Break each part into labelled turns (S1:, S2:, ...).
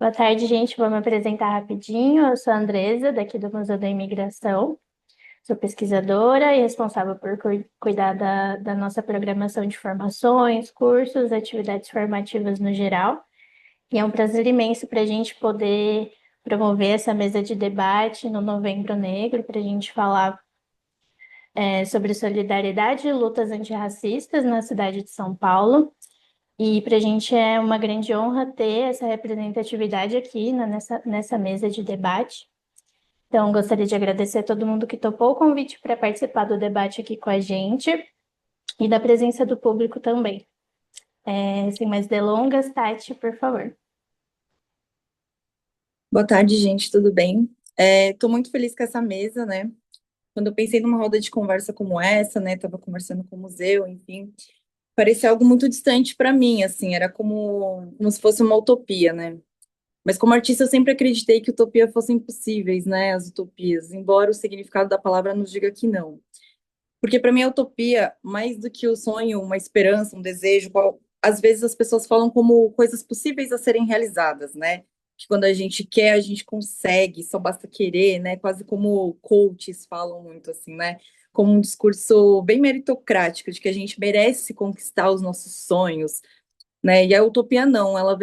S1: Boa tarde, gente. Vou me apresentar rapidinho. Eu sou a Andresa, daqui do Museu da Imigração. Sou pesquisadora e responsável por cuidar da nossa programação de formações, cursos, atividades formativas no geral. E é um prazer imenso para a gente poder promover essa mesa de debate no Novembro Negro, para a gente falar sobre solidariedade e lutas antirracistas na cidade de São Paulo. E para a gente é uma grande honra ter essa representatividade aqui nessa mesa de debate. Então, gostaria de agradecer a todo mundo que topou o convite para participar do debate aqui com a gente e da presença do público também. Sem mais delongas, Tati, por favor.
S2: Boa tarde, gente, tudo bem? Estou muito feliz com essa mesa, né? Quando eu pensei numa roda de conversa como essa, né? Estava conversando com o museu, enfim, parecia algo muito distante para mim, assim, era como se fosse uma utopia, né? Mas como artista, eu sempre acreditei que utopia fossem possíveis, né? As utopias, embora o significado da palavra nos diga que não. Porque para mim a utopia, mais do que o sonho, uma esperança, um desejo, às vezes as pessoas falam como coisas possíveis a serem realizadas, né? Que quando a gente quer, a gente consegue, só basta querer, né? Quase como coaches falam muito assim, né? Como um discurso bem meritocrático, de que a gente merece conquistar os nossos sonhos, né? E a utopia não, ela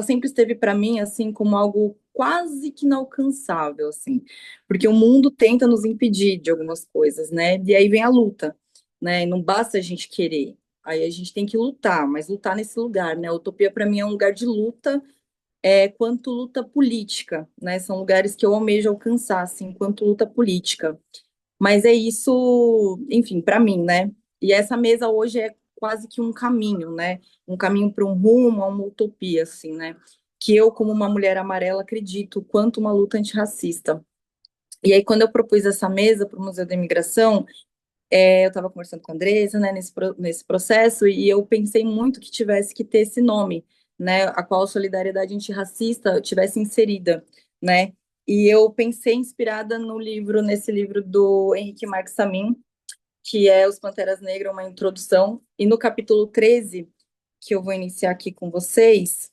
S2: sempre esteve para mim assim como algo quase que inalcançável, assim, porque o mundo tenta nos impedir de algumas coisas, né? E aí vem a luta, né? Não basta a gente querer, aí a gente tem que lutar, mas lutar nesse lugar, né? A utopia para mim é um lugar de luta, quanto luta política, né? São lugares que eu almejo alcançar, assim, quanto luta política. Mas é isso, enfim, para mim, né? E essa mesa hoje é quase que um caminho, né? Um caminho para um rumo, a uma utopia, assim, né? Que eu, como uma mulher amarela, acredito quanto uma luta antirracista. E aí, quando eu propus essa mesa para o Museu da Imigração, eu estava conversando com a Andresa, né, nesse processo, e eu pensei muito que tivesse que ter esse nome, né, a qual a solidariedade antirracista tivesse inserida, né, e eu pensei inspirada nesse livro do Henrique Marx Samin, que é Os Panteras Negras, uma introdução, e no capítulo 13, que eu vou iniciar aqui com vocês,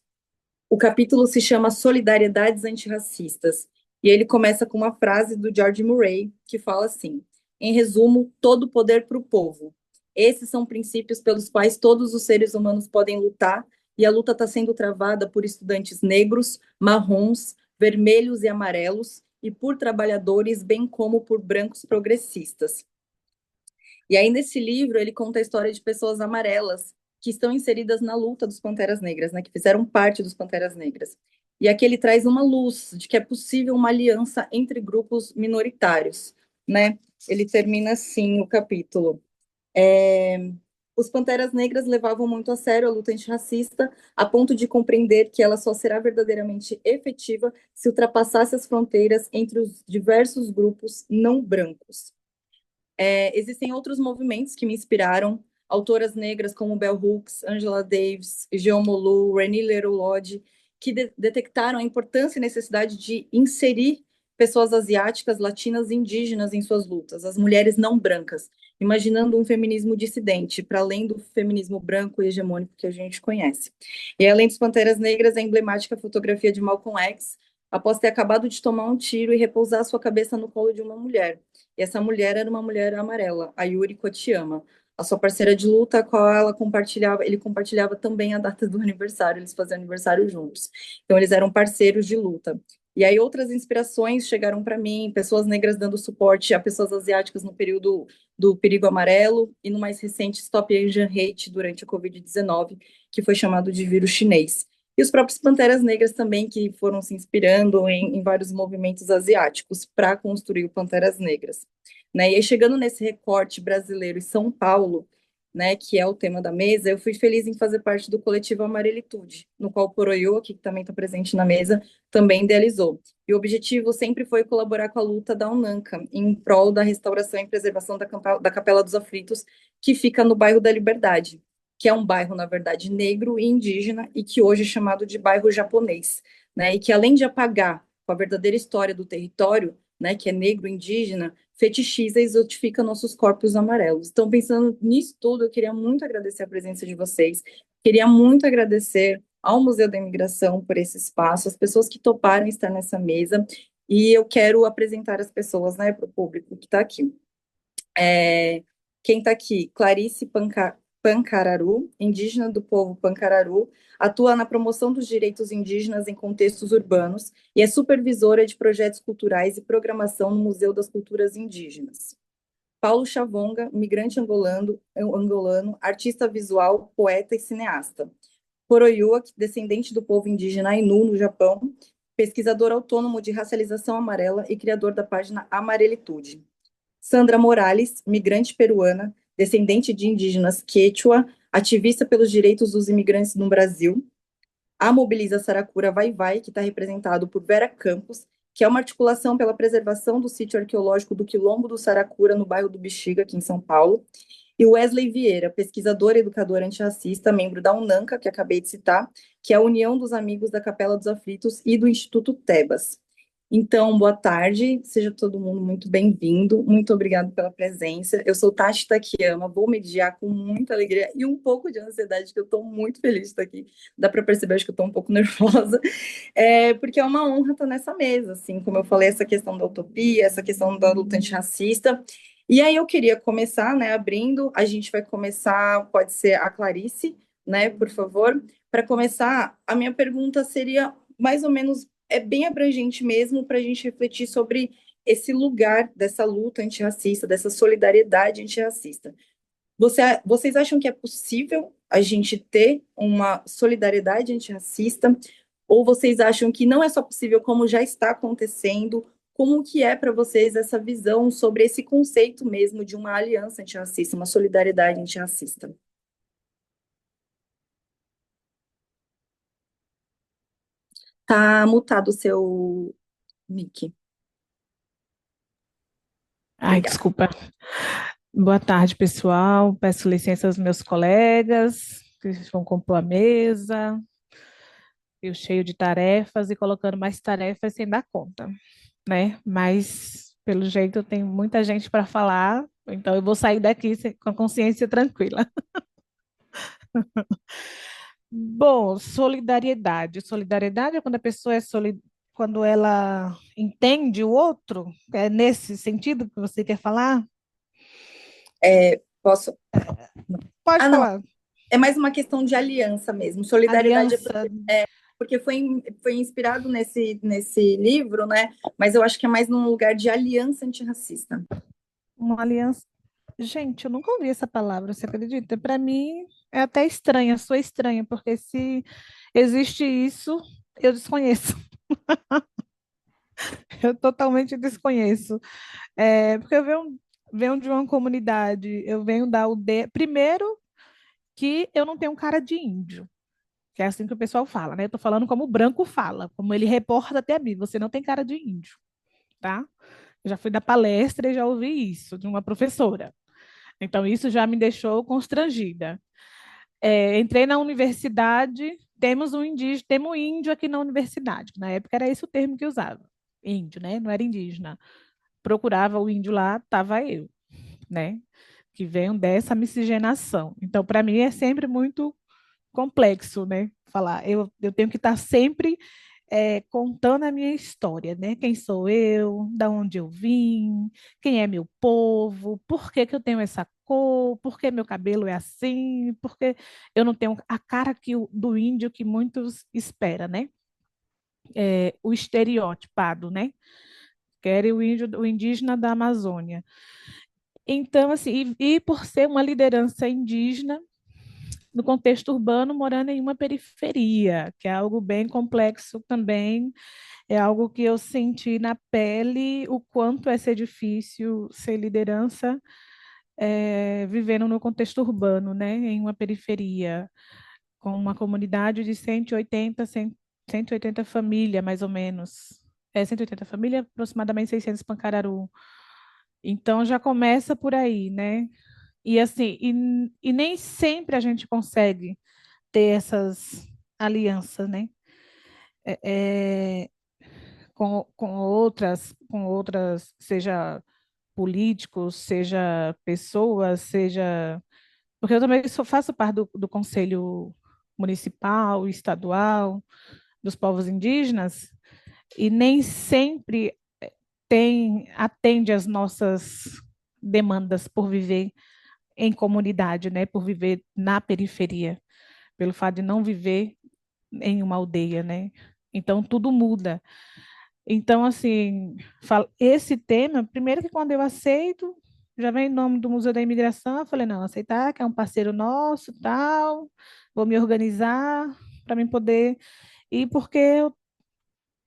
S2: o capítulo se chama Solidariedades Antirracistas. E ele começa com uma frase do George Murray, que fala assim: em resumo, todo o poder para o povo. Esses são princípios pelos quais todos os seres humanos podem lutar, e a luta está sendo travada por estudantes negros, marrons, vermelhos e amarelos, e por trabalhadores, bem como por brancos progressistas. E aí, nesse livro, ele conta a história de pessoas amarelas que estão inseridas na luta dos Panteras Negras, né, que fizeram parte dos Panteras Negras. E aqui ele traz uma luz de que é possível uma aliança entre grupos minoritários, né? Ele termina assim o capítulo. É, os Panteras Negras levavam muito a sério a luta antirracista, a ponto de compreender que ela só será verdadeiramente efetiva se ultrapassasse as fronteiras entre os diversos grupos não brancos. Existem outros movimentos que me inspiraram, autoras negras como Bell Hooks, Angela Davis, Jean Molu, Renée Leroux Lodge, que detectaram a importância e necessidade de inserir pessoas asiáticas, latinas e indígenas em suas lutas, as mulheres não brancas, imaginando um feminismo dissidente, para além do feminismo branco e hegemônico que a gente conhece. E além dos Panteras Negras, a emblemática fotografia de Malcolm X, após ter acabado de tomar um tiro e repousar sua cabeça no colo de uma mulher. E essa mulher era uma mulher amarela, a Yuri Kochiyama, a sua parceira de luta, a qual ele compartilhava também a data do aniversário, eles faziam aniversário juntos. Então eles eram parceiros de luta. E aí outras inspirações chegaram para mim, pessoas negras dando suporte a pessoas asiáticas no período do perigo amarelo e no mais recente Stop Asian Hate durante a Covid-19, que foi chamado de vírus chinês. E os próprios Panteras Negras também, que foram se inspirando em vários movimentos asiáticos para construir o Panteras Negras. Né? E aí, chegando nesse recorte brasileiro e São Paulo, né, que é o tema da mesa, eu fui feliz em fazer parte do coletivo Amarelitude, no qual o Poroyo, que também está presente na mesa, também idealizou. E o objetivo sempre foi colaborar com a luta da UNANCA, em prol da restauração e preservação da Capela dos Aflitos, que fica no bairro da Liberdade, que é um bairro, na verdade, negro e indígena, e que hoje é chamado de bairro japonês, né? E que além de apagar com a verdadeira história do território, né, que é negro indígena, fetichiza e exotifica nossos corpos amarelos. Então, pensando nisso tudo, eu queria muito agradecer a presença de vocês, queria muito agradecer ao Museu da Imigração por esse espaço, as pessoas que toparam estar nessa mesa, e eu quero apresentar as pessoas, né, para o público que está aqui. É, quem está aqui? Clarice Pancararu, indígena do povo Pancararu, atua na promoção dos direitos indígenas em contextos urbanos e é supervisora de projetos culturais e programação no Museu das Culturas Indígenas. Paulo Chavonga, migrante angolano, artista visual, poeta e cineasta. Poroyua, descendente do povo indígena Ainu, no Japão, pesquisador autônomo de racialização amarela e criador da página Amarelitude. Sandra Morales, migrante peruana, descendente de indígenas quechua, ativista pelos direitos dos imigrantes no Brasil. A Mobiliza Saracura Vai Vai, que está representado por Vera Campos, que é uma articulação pela preservação do sítio arqueológico do Quilombo do Saracura, no bairro do Bexiga, aqui em São Paulo. E Wesley Vieira, pesquisador e educador antirracista, membro da UNANCA, que acabei de citar, que é a União dos Amigos da Capela dos Aflitos e do Instituto Tebas. Então, boa tarde, seja todo mundo muito bem-vindo, muito obrigado pela presença. Eu sou Tati Takiyama, vou mediar com muita alegria e um pouco de ansiedade, que eu estou muito feliz de estar aqui. Dá para perceber, acho que eu estou um pouco nervosa, porque é uma honra estar nessa mesa, assim, como eu falei, essa questão da utopia, essa questão da luta antirracista. E aí eu queria começar, né, abrindo, a gente vai começar, pode ser a Clarice, né, por favor. Para começar, a minha pergunta seria mais ou menos bem abrangente mesmo para a gente refletir sobre esse lugar dessa luta antirracista, dessa solidariedade antirracista. Vocês acham que é possível a gente ter uma solidariedade antirracista? Ou vocês acham que não é só possível, como já está acontecendo? Como que é para vocês essa visão sobre esse conceito mesmo de uma aliança antirracista, uma solidariedade antirracista? Tá mutado o seu mic.
S3: Ai,
S2: Obrigada.
S3: desculpa. Boa tarde, pessoal. Peço licença aos meus colegas que vão compor a mesa. Eu cheio de tarefas e colocando mais tarefas sem dar conta, né? Mas, pelo jeito, eu tenho muita gente para falar, então eu vou sair daqui com a consciência tranquila. Bom, solidariedade. Solidariedade é quando a pessoa quando ela entende o outro. É nesse sentido que você quer falar?
S2: Posso?
S3: Pode
S2: Ah, não.
S3: falar.
S2: É mais uma questão de aliança mesmo. Solidariedade
S3: Aliança,
S2: porque foi inspirado nesse livro, né? Mas eu acho que é mais num lugar de aliança antirracista.
S3: uma aliança. Gente, eu nunca ouvi essa palavra, você acredita? Para mim é até estranha, sou estranha, porque se existe isso, eu desconheço. Eu totalmente desconheço. Porque venho de uma comunidade, eu venho da aldeia. Primeiro, que eu não tenho cara de índio, que é assim que o pessoal fala, né? Eu tô falando como o branco fala, como ele reporta até a mim. Você não tem cara de índio, tá? Eu já fui dar palestra e já ouvi isso de uma professora. Então, isso já me deixou constrangida. Entrei na universidade, temos um indígena, temos um índio aqui na universidade. Na época era esse o termo que usava. Índio, né? Não era indígena. Procurava o índio lá, estava eu, né? Que venho dessa miscigenação. Então, para mim é sempre muito complexo, né? Falar, eu tenho que estar sempre contando a minha história, né? Quem sou eu, da onde eu vim, quem é meu povo, por que que eu tenho essa cor, por que meu cabelo é assim, por que eu não tenho a cara do índio que muitos esperam, né? O estereotipado, né? Querem o indígena da Amazônia. Então, assim, e por ser uma liderança indígena, no contexto urbano, morando em uma periferia, que é algo bem complexo também, é algo que eu senti na pele o quanto é ser difícil ser liderança vivendo no contexto urbano, né, em uma periferia, com uma comunidade de 180 famílias, mais ou menos. 180 famílias, aproximadamente 600 Pancararu. Então já começa por aí, né? E assim, e nem sempre a gente consegue ter essas alianças, né? É, é, com outras, seja políticos, seja pessoas, seja. Porque eu também faço parte do Conselho municipal, estadual, dos povos indígenas, e nem sempre atende às nossas demandas por viver em comunidade, né? Por viver na periferia, pelo fato de não viver em uma aldeia, né? Então tudo muda. Então, assim, esse tema, primeiro que quando eu aceito, já vem o nome do Museu da Imigração, eu falei, não, aceitar que é um parceiro nosso, tal, vou me organizar para mim poder ir, porque eu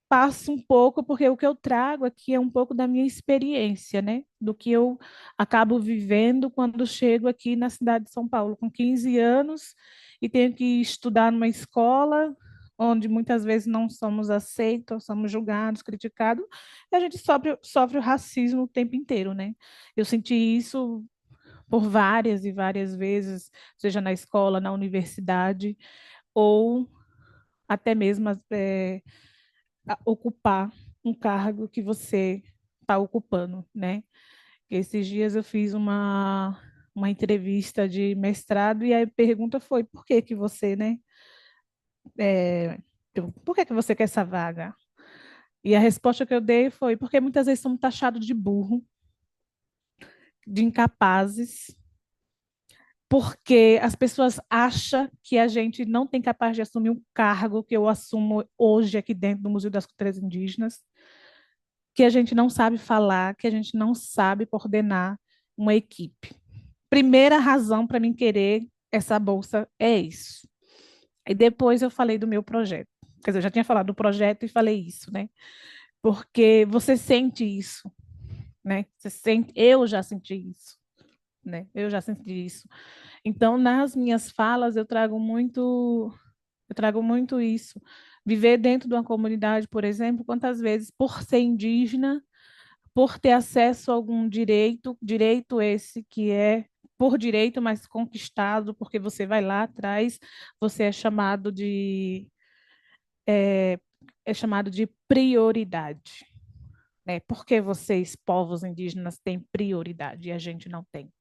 S3: passo um pouco, porque o que eu trago aqui é um pouco da minha experiência, né? Do que eu acabo vivendo quando chego aqui na cidade de São Paulo, com 15 anos, e tenho que estudar numa escola onde muitas vezes não somos aceitos, somos julgados, criticados, e a gente sofre o racismo o tempo inteiro, né? Eu senti isso por várias e várias vezes, seja na escola, na universidade, ou até mesmo ocupar um cargo que você está ocupando, né? Esses dias eu fiz uma entrevista de mestrado e a pergunta foi, por que que você, né? Por que que você quer essa vaga? E a resposta que eu dei foi, porque muitas vezes somos taxados de burro, de incapazes, porque as pessoas acham que a gente não tem capaz de assumir um cargo que eu assumo hoje aqui dentro do Museu das Culturas Indígenas, que a gente não sabe falar, que a gente não sabe coordenar uma equipe. Primeira razão para mim querer essa bolsa é isso. E depois eu falei do meu projeto. Quer dizer, eu já tinha falado do projeto e falei isso, né? Porque você sente isso, né? Você sente, eu já senti isso, né? Eu já senti isso. Então, nas minhas falas, eu trago muito isso. Viver dentro de uma comunidade, por exemplo, quantas vezes, por ser indígena, por ter acesso a algum direito, direito esse que é por direito, mas conquistado, porque você vai lá atrás, você é chamado de prioridade, né? Por que vocês, povos indígenas, têm prioridade e a gente não tem?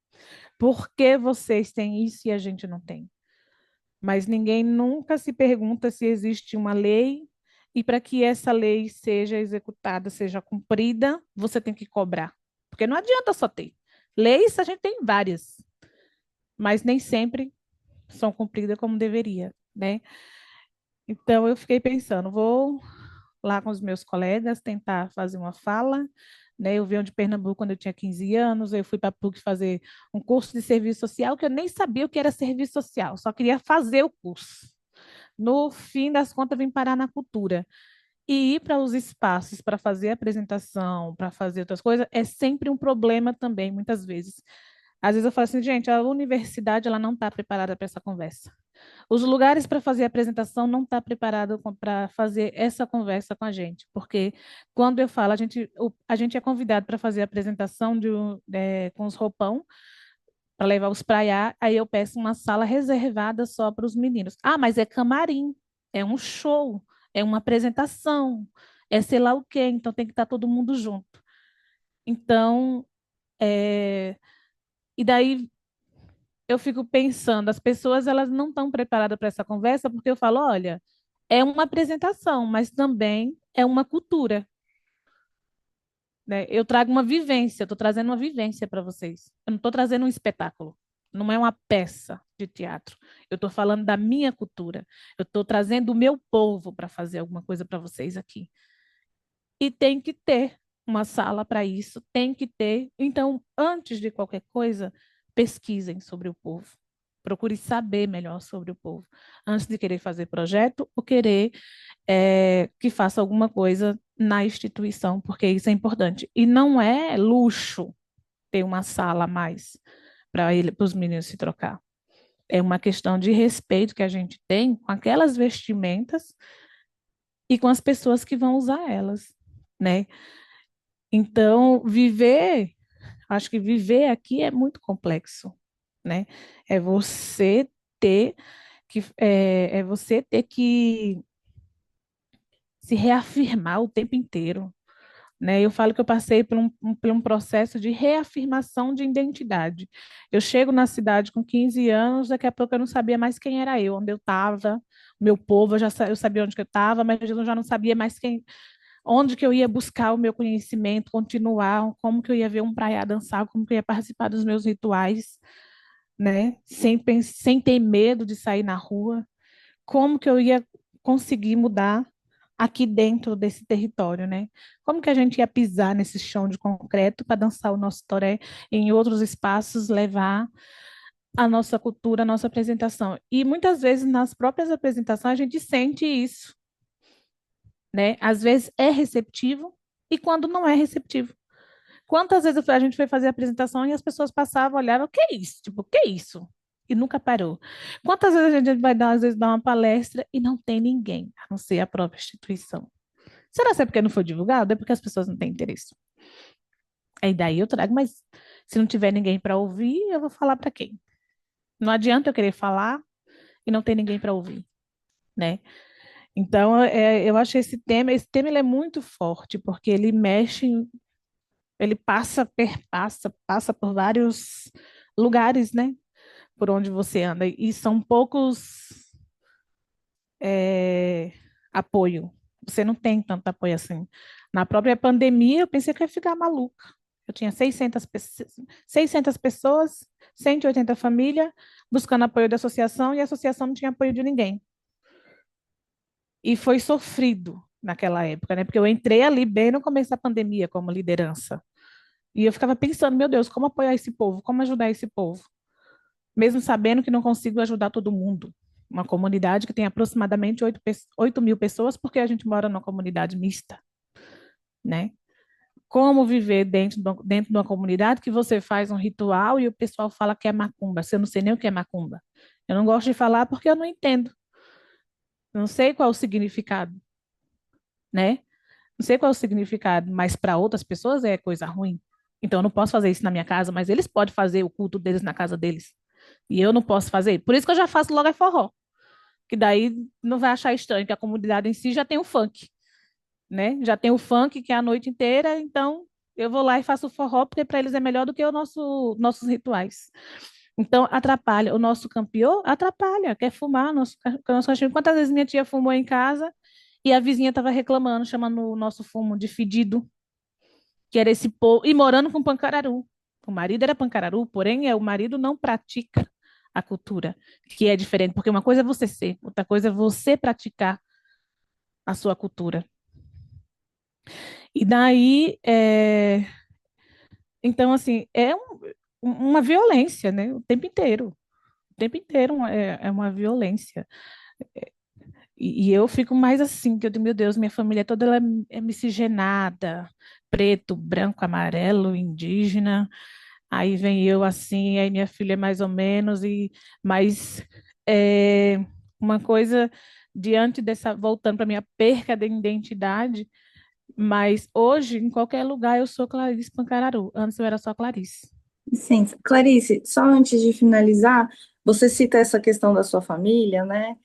S3: Por que vocês têm isso e a gente não tem? Mas ninguém nunca se pergunta se existe uma lei e para que essa lei seja executada, seja cumprida, você tem que cobrar. Porque não adianta só ter. Leis a gente tem várias, mas nem sempre são cumpridas como deveria, né? Então eu fiquei pensando, vou lá com os meus colegas tentar fazer uma fala, né? Eu vim de Pernambuco quando eu tinha 15 anos, eu fui para a PUC fazer um curso de serviço social que eu nem sabia o que era serviço social, só queria fazer o curso. No fim das contas, vim parar na cultura. E ir para os espaços para fazer apresentação, para fazer outras coisas, é sempre um problema também, muitas vezes. Às vezes eu falo assim, gente, a universidade ela não está preparada para essa conversa. Os lugares para fazer apresentação não está preparado para fazer essa conversa com a gente, porque quando eu falo, a gente é convidado para fazer a apresentação com os roupão, para levar os praiar, aí eu peço uma sala reservada só para os meninos. Ah, mas é camarim, é um show, é uma apresentação, é sei lá o quê, então tem que estar todo mundo junto. Então, e daí eu fico pensando, as pessoas elas não estão preparadas para essa conversa, porque eu falo, olha, é uma apresentação, mas também é uma cultura, né? Eu trago uma vivência, estou trazendo uma vivência para vocês. Eu não estou trazendo um espetáculo, não é uma peça de teatro. Eu estou falando da minha cultura. Eu estou trazendo o meu povo para fazer alguma coisa para vocês aqui. E tem que ter uma sala para isso, tem que ter. Então, antes de qualquer coisa, pesquisem sobre o povo. Procure saber melhor sobre o povo. Antes de querer fazer projeto ou querer que faça alguma coisa na instituição, porque isso é importante. E não é luxo ter uma sala a mais para os meninos se trocar. É uma questão de respeito que a gente tem com aquelas vestimentas e com as pessoas que vão usar elas, né? Então, acho que viver aqui é muito complexo, né? É você ter que se reafirmar o tempo inteiro. né? Eu falo que eu passei por um processo de reafirmação de identidade. Eu chego na cidade com 15 anos, daqui a pouco eu não sabia mais quem era eu, onde eu estava, meu povo, eu sabia onde que eu estava, mas eu já não sabia mais onde que eu ia buscar o meu conhecimento, continuar, como que eu ia ver um praia dançar, como que eu ia participar dos meus rituais, né? Sem ter medo de sair na rua, como que eu ia conseguir mudar aqui dentro desse território, né? Como que a gente ia pisar nesse chão de concreto para dançar o nosso toré e em outros espaços levar a nossa cultura, a nossa apresentação. E muitas vezes nas próprias apresentações a gente sente isso, né? Às vezes é receptivo e quando não é receptivo. Quantas vezes a gente foi fazer a apresentação e as pessoas passavam, olhavam, o que é isso? Tipo, o que é isso? E nunca parou. Quantas vezes a gente vai dar, às vezes, dar uma palestra e não tem ninguém, a não ser a própria instituição? Será que é porque não foi divulgado? É porque as pessoas não têm interesse. Aí daí eu trago, mas se não tiver ninguém para ouvir, eu vou falar para quem? Não adianta eu querer falar e não ter ninguém para ouvir, né? Então, eu acho esse tema ele é muito forte, porque ele mexe, ele passa por vários lugares, né? Por onde você anda, e são poucos é, apoio. Você não tem tanto apoio assim. Na própria pandemia, eu pensei que eu ia ficar maluca. Eu tinha 600 pessoas, 180 famílias, buscando apoio da associação, e a associação não tinha apoio de ninguém. E foi sofrido naquela época, né? Porque eu entrei ali bem no começo da pandemia como liderança. E eu ficava pensando, meu Deus, como apoiar esse povo? Como ajudar esse povo? Mesmo sabendo que não consigo ajudar todo mundo. Uma comunidade que tem aproximadamente 8 mil pessoas, porque a gente mora numa comunidade mista, né? Como viver dentro de uma comunidade que você faz um ritual e o pessoal fala que é macumba, se eu não sei nem o que é macumba. Eu não gosto de falar porque eu não entendo. Eu não sei qual é o significado, né? Não sei qual é o significado, mas para outras pessoas é coisa ruim. Então eu não posso fazer isso na minha casa, mas eles podem fazer o culto deles na casa deles. E eu não posso fazer. Por isso que eu já faço logo é forró. Que daí não vai achar estranho, que a comunidade em si já tem o funk, né? Já tem o funk que é a noite inteira, então eu vou lá e faço o forró, porque para eles é melhor do que nossos rituais. Então, atrapalha. O nosso campeão atrapalha, quer fumar. Nosso cachorro. Quantas vezes minha tia fumou em casa e a vizinha estava reclamando, chamando o nosso fumo de fedido, que era esse povo, e morando com pancararu. O marido era pancararu, porém o marido não pratica a cultura, que é diferente, porque uma coisa é você ser, outra coisa é você praticar a sua cultura. E daí, então, assim, uma violência, né? O tempo inteiro é uma violência. E eu fico mais assim, que eu digo, meu Deus, minha família toda ela é miscigenada, preto, branco, amarelo, indígena. Aí vem eu assim, aí minha filha é mais ou menos, mas é, uma coisa diante dessa, voltando para minha perca de identidade, mas hoje, em qualquer lugar, eu sou Clarice Pancararu. Antes eu era só Clarice.
S2: Licença. Clarice, só antes de finalizar, você cita essa questão da sua família, né?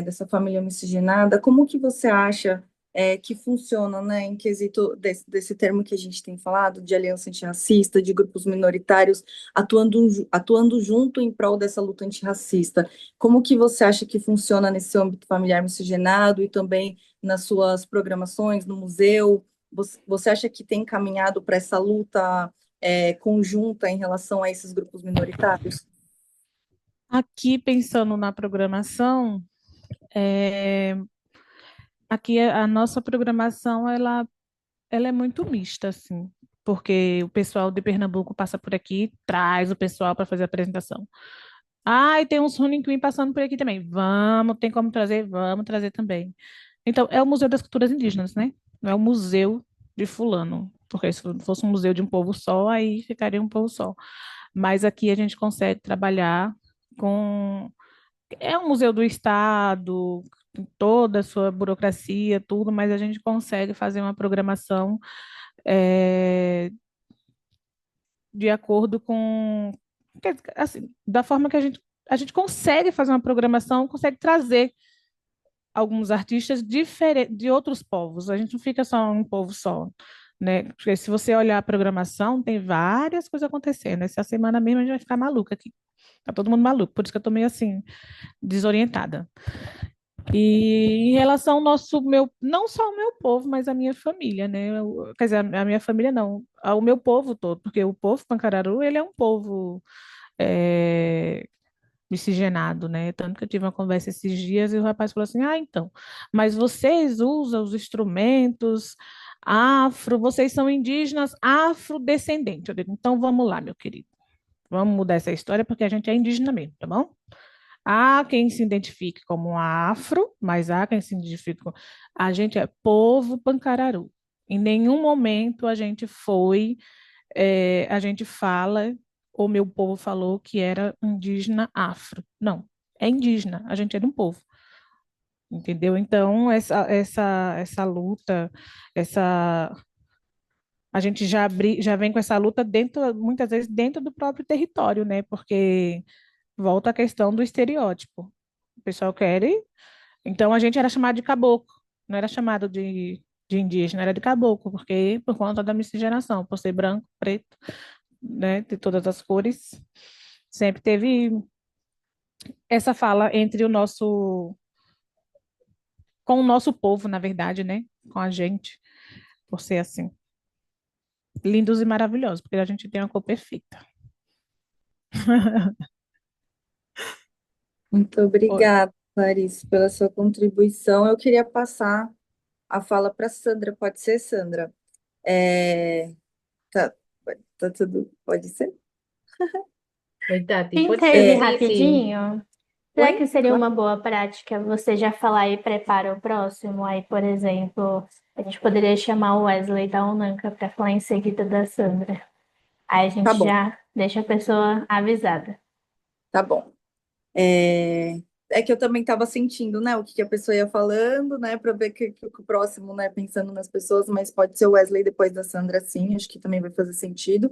S2: Dessa família miscigenada. Como que você acha que funciona, né, em quesito desse termo que a gente tem falado, de aliança antirracista, de grupos minoritários atuando junto em prol dessa luta antirracista? Como que você acha que funciona nesse âmbito familiar miscigenado e também nas suas programações no museu? Você acha que tem caminhado para essa luta conjunta em relação a esses grupos minoritários?
S3: Aqui, pensando na programação, é, aqui a nossa programação ela é muito mista, assim, porque o pessoal de Pernambuco passa por aqui, traz o pessoal para fazer a apresentação. Ah, e tem uns Ronin Queen passando por aqui também. Vamos, tem como trazer? Vamos trazer também. Então, é o Museu das Culturas Indígenas, né? Não é o museu de fulano, porque se fosse um museu de um povo só, aí ficaria um povo só. Mas aqui a gente consegue trabalhar com... É um museu do Estado, com toda a sua burocracia, tudo, mas a gente consegue fazer uma programação eh, de acordo com... Assim, da forma que a gente consegue fazer uma programação, consegue trazer alguns artistas diferentes de outros povos. A gente não fica só um povo só. né? Porque se você olhar a programação, tem várias coisas acontecendo. Essa semana mesmo a gente vai ficar maluca aqui. Tá todo mundo maluco, por isso que eu tô meio assim, desorientada. E em relação ao não só ao meu povo, mas à minha família, né? Quer dizer, a minha família não, ao meu povo todo, porque o povo Pancararu, ele é um povo é, miscigenado, né? Tanto que eu tive uma conversa esses dias e o rapaz falou assim: ah, então, mas vocês usam os instrumentos afro, vocês são indígenas afrodescendentes. Eu digo, então vamos lá, meu querido. Vamos mudar essa história porque a gente é indígena mesmo, tá bom? Há quem se identifique como afro, mas há quem se identifique como... A gente é povo pancararu. Em nenhum momento a gente a gente fala, o meu povo falou que era indígena afro. Não, é indígena, a gente é de um povo, entendeu? Então, essa luta, essa, a gente já vem com essa luta dentro, muitas vezes dentro do próprio território, né? Porque volta à questão do estereótipo. O pessoal quer. Então a gente era chamado de caboclo, não era chamado de indígena, era de caboclo, porque por conta da miscigenação, por ser branco, preto, né, de todas as cores, sempre teve essa fala entre com o nosso povo, na verdade, né, com a gente, por ser assim, lindos e maravilhosos, porque a gente tem uma cor perfeita.
S2: Muito
S3: Oi.
S2: obrigada, Clarice, pela sua contribuição. Eu queria passar a fala para Sandra. Pode ser, Sandra? É, tá, tá tudo. Pode ser?
S4: Oi, Tati, pode ser
S1: Intervir
S2: É,
S4: sim, sim.
S1: rapidinho. Será
S2: oi?
S1: que seria
S2: Claro.
S1: uma boa prática você já falar e prepara o próximo? Aí, por exemplo, a gente poderia chamar o Wesley da Unanca para falar em seguida da Sandra. Aí a
S2: Tá
S1: gente
S2: bom,
S1: já deixa a pessoa avisada.
S2: tá bom. É, é que eu também estava sentindo, né, o que que a pessoa ia falando, né, para ver que o próximo, né, pensando nas pessoas, mas pode ser o Wesley depois da Sandra, sim, acho que também vai fazer sentido.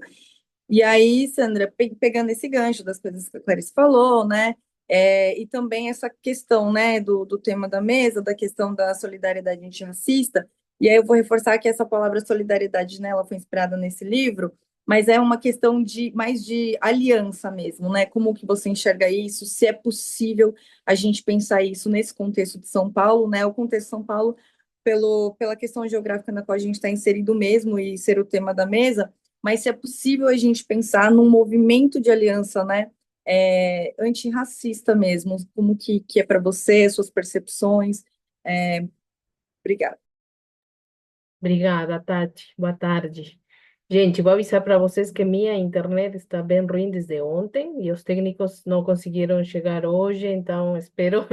S2: E aí, Sandra, pegando esse gancho das coisas que a Clarice falou, né, e também essa questão, né, do tema da mesa, da questão da solidariedade antirracista, e aí eu vou reforçar que essa palavra solidariedade, né, ela foi inspirada nesse livro, mas é uma questão de mais de aliança mesmo, né, como que você enxerga isso, se é possível a gente pensar isso nesse contexto de São Paulo, né, o contexto de São Paulo, pela questão geográfica na qual a gente está inserido mesmo e ser o tema da mesa, mas se é possível a gente pensar num movimento de aliança, né, antirracista mesmo, como que é para você, suas percepções. É, obrigada.
S4: Obrigada, Tati. Boa tarde. Gente, vou avisar para vocês que minha internet está bem ruim desde ontem e os técnicos não conseguiram chegar hoje, então espero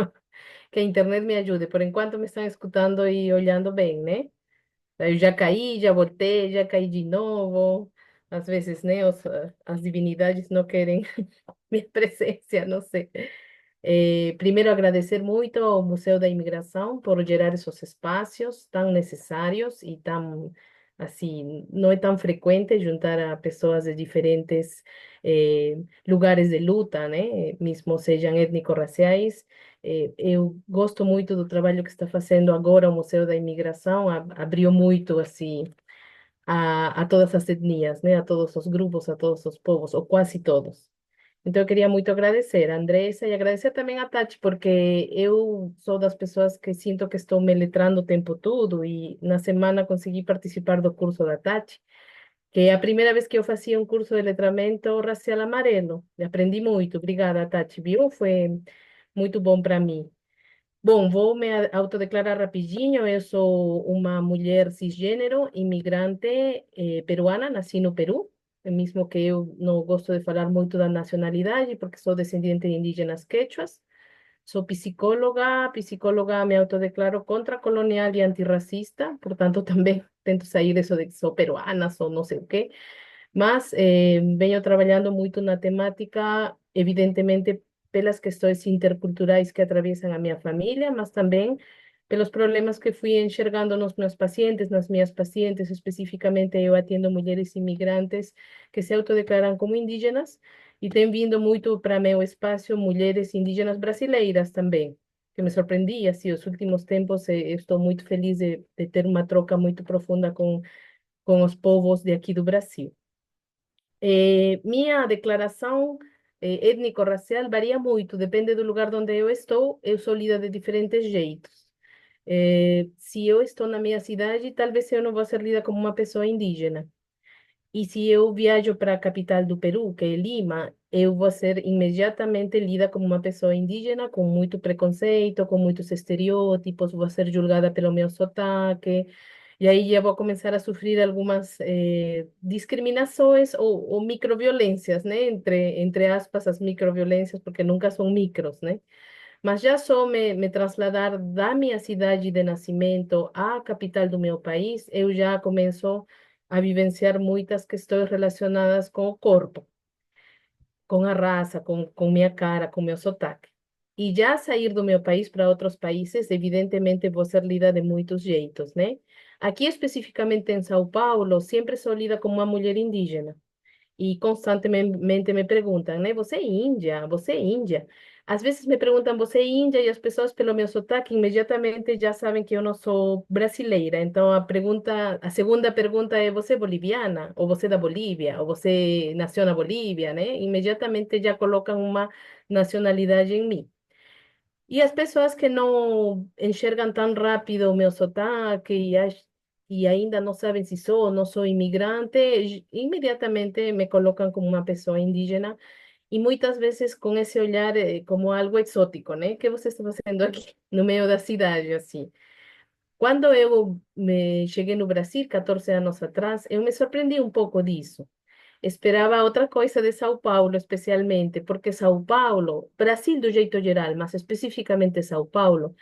S4: que a internet me ajude. Por enquanto me estão escutando e olhando bem, né? Eu já caí, já voltei, já caí de novo. Às vezes, né, as divinidades não querem minha presença, não sei. Primeiro, agradecer muito ao Museu da Imigração por gerar esses espaços tão necessários e tão, assim, não é tão frequente juntar a pessoas de diferentes lugares de luta, né? Mesmo sejam étnico-raciais. Eu gosto muito do trabalho que está fazendo agora o Museu da Imigração, abriu muito, assim, a todas as etnias, né? A todos os grupos, a todos os povos, ou quase todos. Então, eu queria muito agradecer a Andressa e agradecer também a Tati, porque eu sou das pessoas que sinto que estou me letrando o tempo todo e na semana consegui participar do curso da Tati, que é a primeira vez que eu fazia um curso de letramento racial amarelo. E aprendi muito. Obrigada, Tati, viu? Foi muito bom para mim. Bom, vou me autodeclarar rapidinho. Eu sou uma mulher cisgênero, imigrante peruana, nasci no Peru. Mesmo que eu não gosto de falar muito da nacionalidade, porque sou descendente de indígenas quechuas. Sou psicóloga me autodeclaro contracolonial e antirracista, portanto também tento sair disso de que sou peruana, sou não sei o quê. Mas venho trabalhando muito na temática, evidentemente, pelas questões interculturais que atravessam a minha família, mas também pelos problemas que fui enxergando nos meus pacientes, nas minhas pacientes, especificamente eu atendo mulheres imigrantes que se autodeclaram como indígenas e tem vindo muito para meu espaço mulheres indígenas brasileiras também, que me surpreendi, assim, os últimos tempos estou muito feliz de ter uma troca muito profunda com com os povos de aqui do Brasil. Minha declaração étnico-racial varia muito, depende do lugar onde eu sou lida de diferentes jeitos. Se eu estou na minha cidade, talvez eu não vou ser lida como uma pessoa indígena. E se eu viajo para a capital do Peru, que é Lima, eu vou ser imediatamente lida como uma pessoa indígena, com muito preconceito, com muitos estereótipos, vou ser julgada pelo meu sotaque, e aí já vou começar a sofrer algumas discriminações ou microviolências, né? Entre aspas, as microviolências, porque nunca são micros, né? Mas já só me trasladar da minha cidade de nascimento à capital do meu país, eu já começo a vivenciar muitas questões relacionadas com o corpo, com a raça, com minha cara, com meu sotaque. E já sair do meu país para outros países, evidentemente vou ser lida de muitos jeitos, né? Aqui especificamente em São Paulo, sempre sou lida como uma mulher indígena e constantemente me perguntam, né? Você é índia? Você é índia? Às vezes me perguntam, você é índia? E as pessoas, pelo meu sotaque, imediatamente já sabem que eu não sou brasileira. Então, a segunda pergunta é, você é boliviana? Ou você é da Bolívia? Ou você nasceu na Bolívia, né? Imediatamente já colocam uma nacionalidade em mim. E as pessoas que não enxergam tão rápido o meu sotaque e ainda não sabem se sou ou não sou imigrante, imediatamente me colocam como uma pessoa indígena e muitas vezes com esse olhar como algo exótico, né? O que você está fazendo aqui no meio da cidade, assim? Quando eu me cheguei no Brasil, 14 anos atrás, eu me surpreendi um pouco disso. Esperava outra coisa de São Paulo, especialmente, porque São Paulo, Brasil do jeito geral, mas especificamente São Paulo,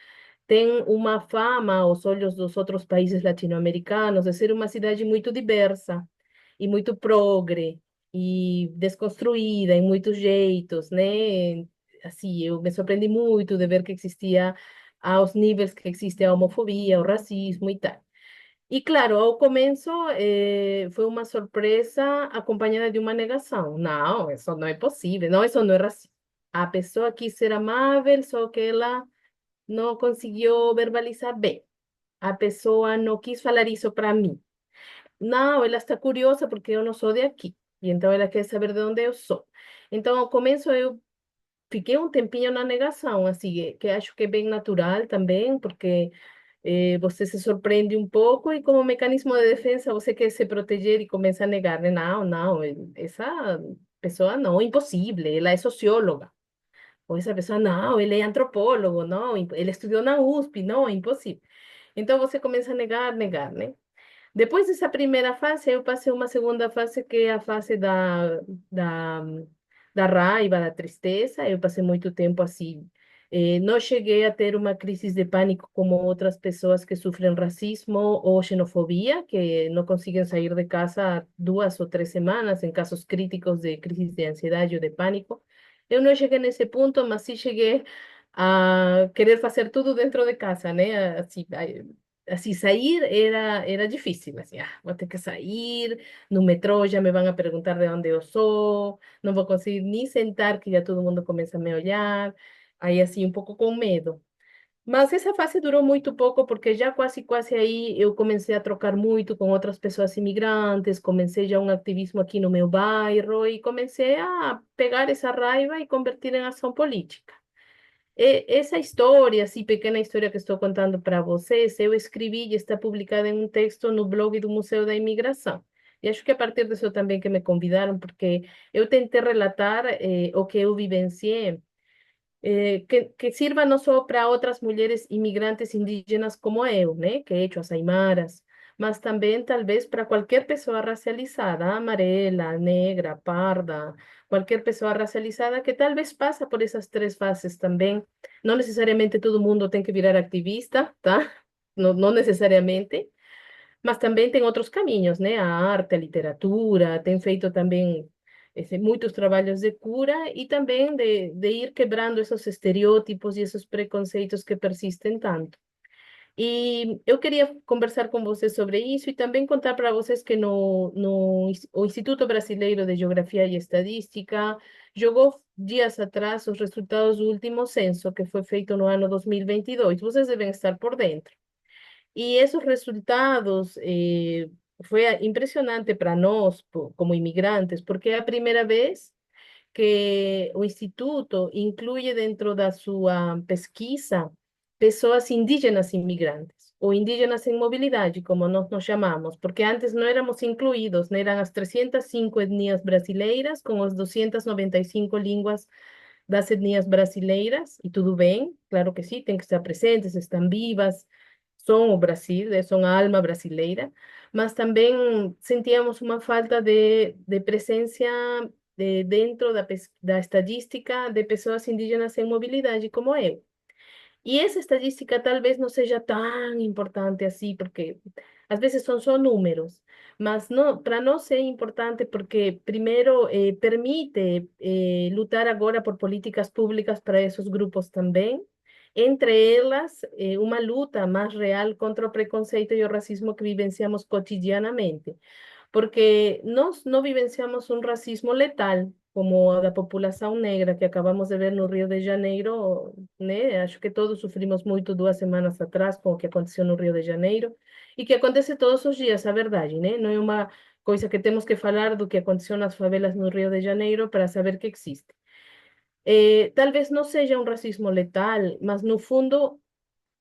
S4: tem uma fama aos olhos dos outros países latino-americanos de ser uma cidade muito diversa e muito progre e desconstruída em muitos jeitos, né? Assim, eu me surpreendi muito de ver que existia aos níveis que existe a homofobia, o racismo e tal. E claro, ao começo foi uma surpresa acompanhada de uma negação. Não, isso não é possível. Não, isso não é racismo. A pessoa quis ser amável, só que ela não conseguiu verbalizar bem. A pessoa não quis falar isso para mim. Não, ela está curiosa porque eu não sou de aqui. E então ela quer saber de onde eu sou. Então, ao começo eu fiquei um tempinho na negação, assim, que acho que é bem natural também, porque você se surpreende um pouco e como mecanismo de defesa você quer se proteger e começa a negar, né? Não, não, essa pessoa não, impossível, ela é socióloga. Ou essa pessoa, não, ele é antropólogo, não, ele estudou na USP, não, é impossível. Então você começa a negar, negar, né? Depois dessa primeira fase, eu passei uma segunda fase, que é a fase da, da raiva, da tristeza. Eu passei muito tempo assim. Não cheguei a ter uma crise de pânico como outras pessoas que sofrem racismo ou xenofobia, que não conseguem sair de casa 2 ou 3 semanas, em casos críticos de crise de ansiedade ou de pânico. Eu não cheguei nesse ponto, mas sim cheguei a querer fazer tudo dentro de casa, né? Assim, sair era difícil, assim, vou ter que sair, no metrô já me vão a perguntar de onde eu sou, não vou conseguir nem sentar, que já todo mundo começa a me olhar, aí assim, um pouco com medo. Mas essa fase durou muito pouco, porque já quase, quase aí eu comecei a trocar muito com outras pessoas imigrantes, comecei já um ativismo aqui no meu bairro e comecei a pegar essa raiva e convertir em ação política. Essa história, assim, pequena história que estou contando para vocês, eu escrevi e está publicada em um texto no blog do Museu da Imigração. E acho que a partir disso também que me convidaram, porque eu tentei relatar o que eu vivenciei, que sirva não só para outras mulheres imigrantes indígenas como eu, né, que he hecho as aimaras, mas também talvez para qualquer pessoa racializada, amarela, negra, parda, qualquer pessoa racializada que talvez passa por essas 3 fases também. Não necessariamente todo mundo tem que virar ativista, tá? Não, não necessariamente, mas também tem outros caminhos, né? A arte, a literatura, tem feito também muitos trabalhos de cura e também de ir quebrando esses estereótipos e esses preconceitos que persistem tanto. E eu queria conversar com vocês sobre isso e também contar para vocês que o Instituto Brasileiro de Geografia e Estadística jogou dias atrás os resultados do último censo, que foi feito no ano 2022. Vocês devem estar por dentro. E esses resultados foi impressionante para nós, como imigrantes, porque é a primeira vez que o Instituto inclui dentro da sua pesquisa pessoas indígenas imigrantes, ou indígenas em mobilidade, como nós nos chamamos, porque antes não éramos incluídos, né? Eram as 305 etnias brasileiras, com as 295 línguas das etnias brasileiras, e tudo bem, claro que sim, tem que estar presentes, estão vivas, são o Brasil, são a alma brasileira, mas também sentíamos uma falta de presença dentro da estatística de pessoas indígenas em mobilidade como eu. E essa estatística talvez não seja tão importante assim, porque às vezes são só números, mas não, para nós é importante porque, primeiro, permite lutar agora por políticas públicas para esses grupos também, entre elas, uma luta mais real contra o preconceito e o racismo que vivenciamos cotidianamente porque nós não vivenciamos um racismo letal, como o da população negra que acabamos de ver no Rio de Janeiro, né? Acho que todos sofrimos muito 2 semanas atrás com o que aconteceu no Rio de Janeiro, e que acontece todos os dias, a verdade, né? Não é uma coisa que temos que falar do que aconteceu nas favelas no Rio de Janeiro para saber que existe. Talvez não seja um racismo letal, mas no fundo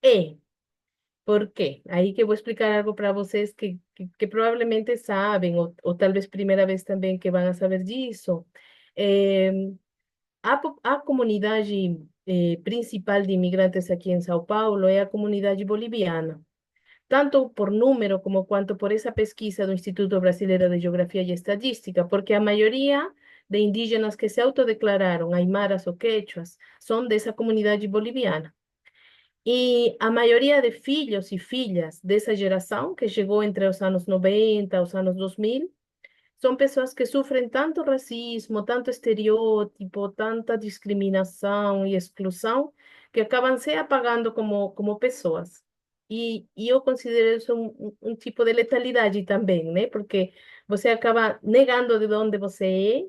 S4: é. ¿Por qué? Ahí que voy a explicar algo para vocês que provavelmente sabem, ou talvez primeira vez também que vão a saber disso. Eh, a comunidade principal de imigrantes aqui em São Paulo é a comunidade boliviana, tanto por número como quanto por essa pesquisa do Instituto Brasileiro de Geografia e Estatística, porque a maioria de indígenas que se autodeclararam aimaras ou quechuas são dessa comunidade boliviana. E a maioria de filhos e filhas dessa geração, que chegou entre os anos 90 e os anos 2000, são pessoas que sofrem tanto racismo, tanto estereótipo, tanta discriminação e exclusão, que acabam se apagando como pessoas. E eu considero isso um tipo de letalidade também, né? Porque você acaba negando de onde você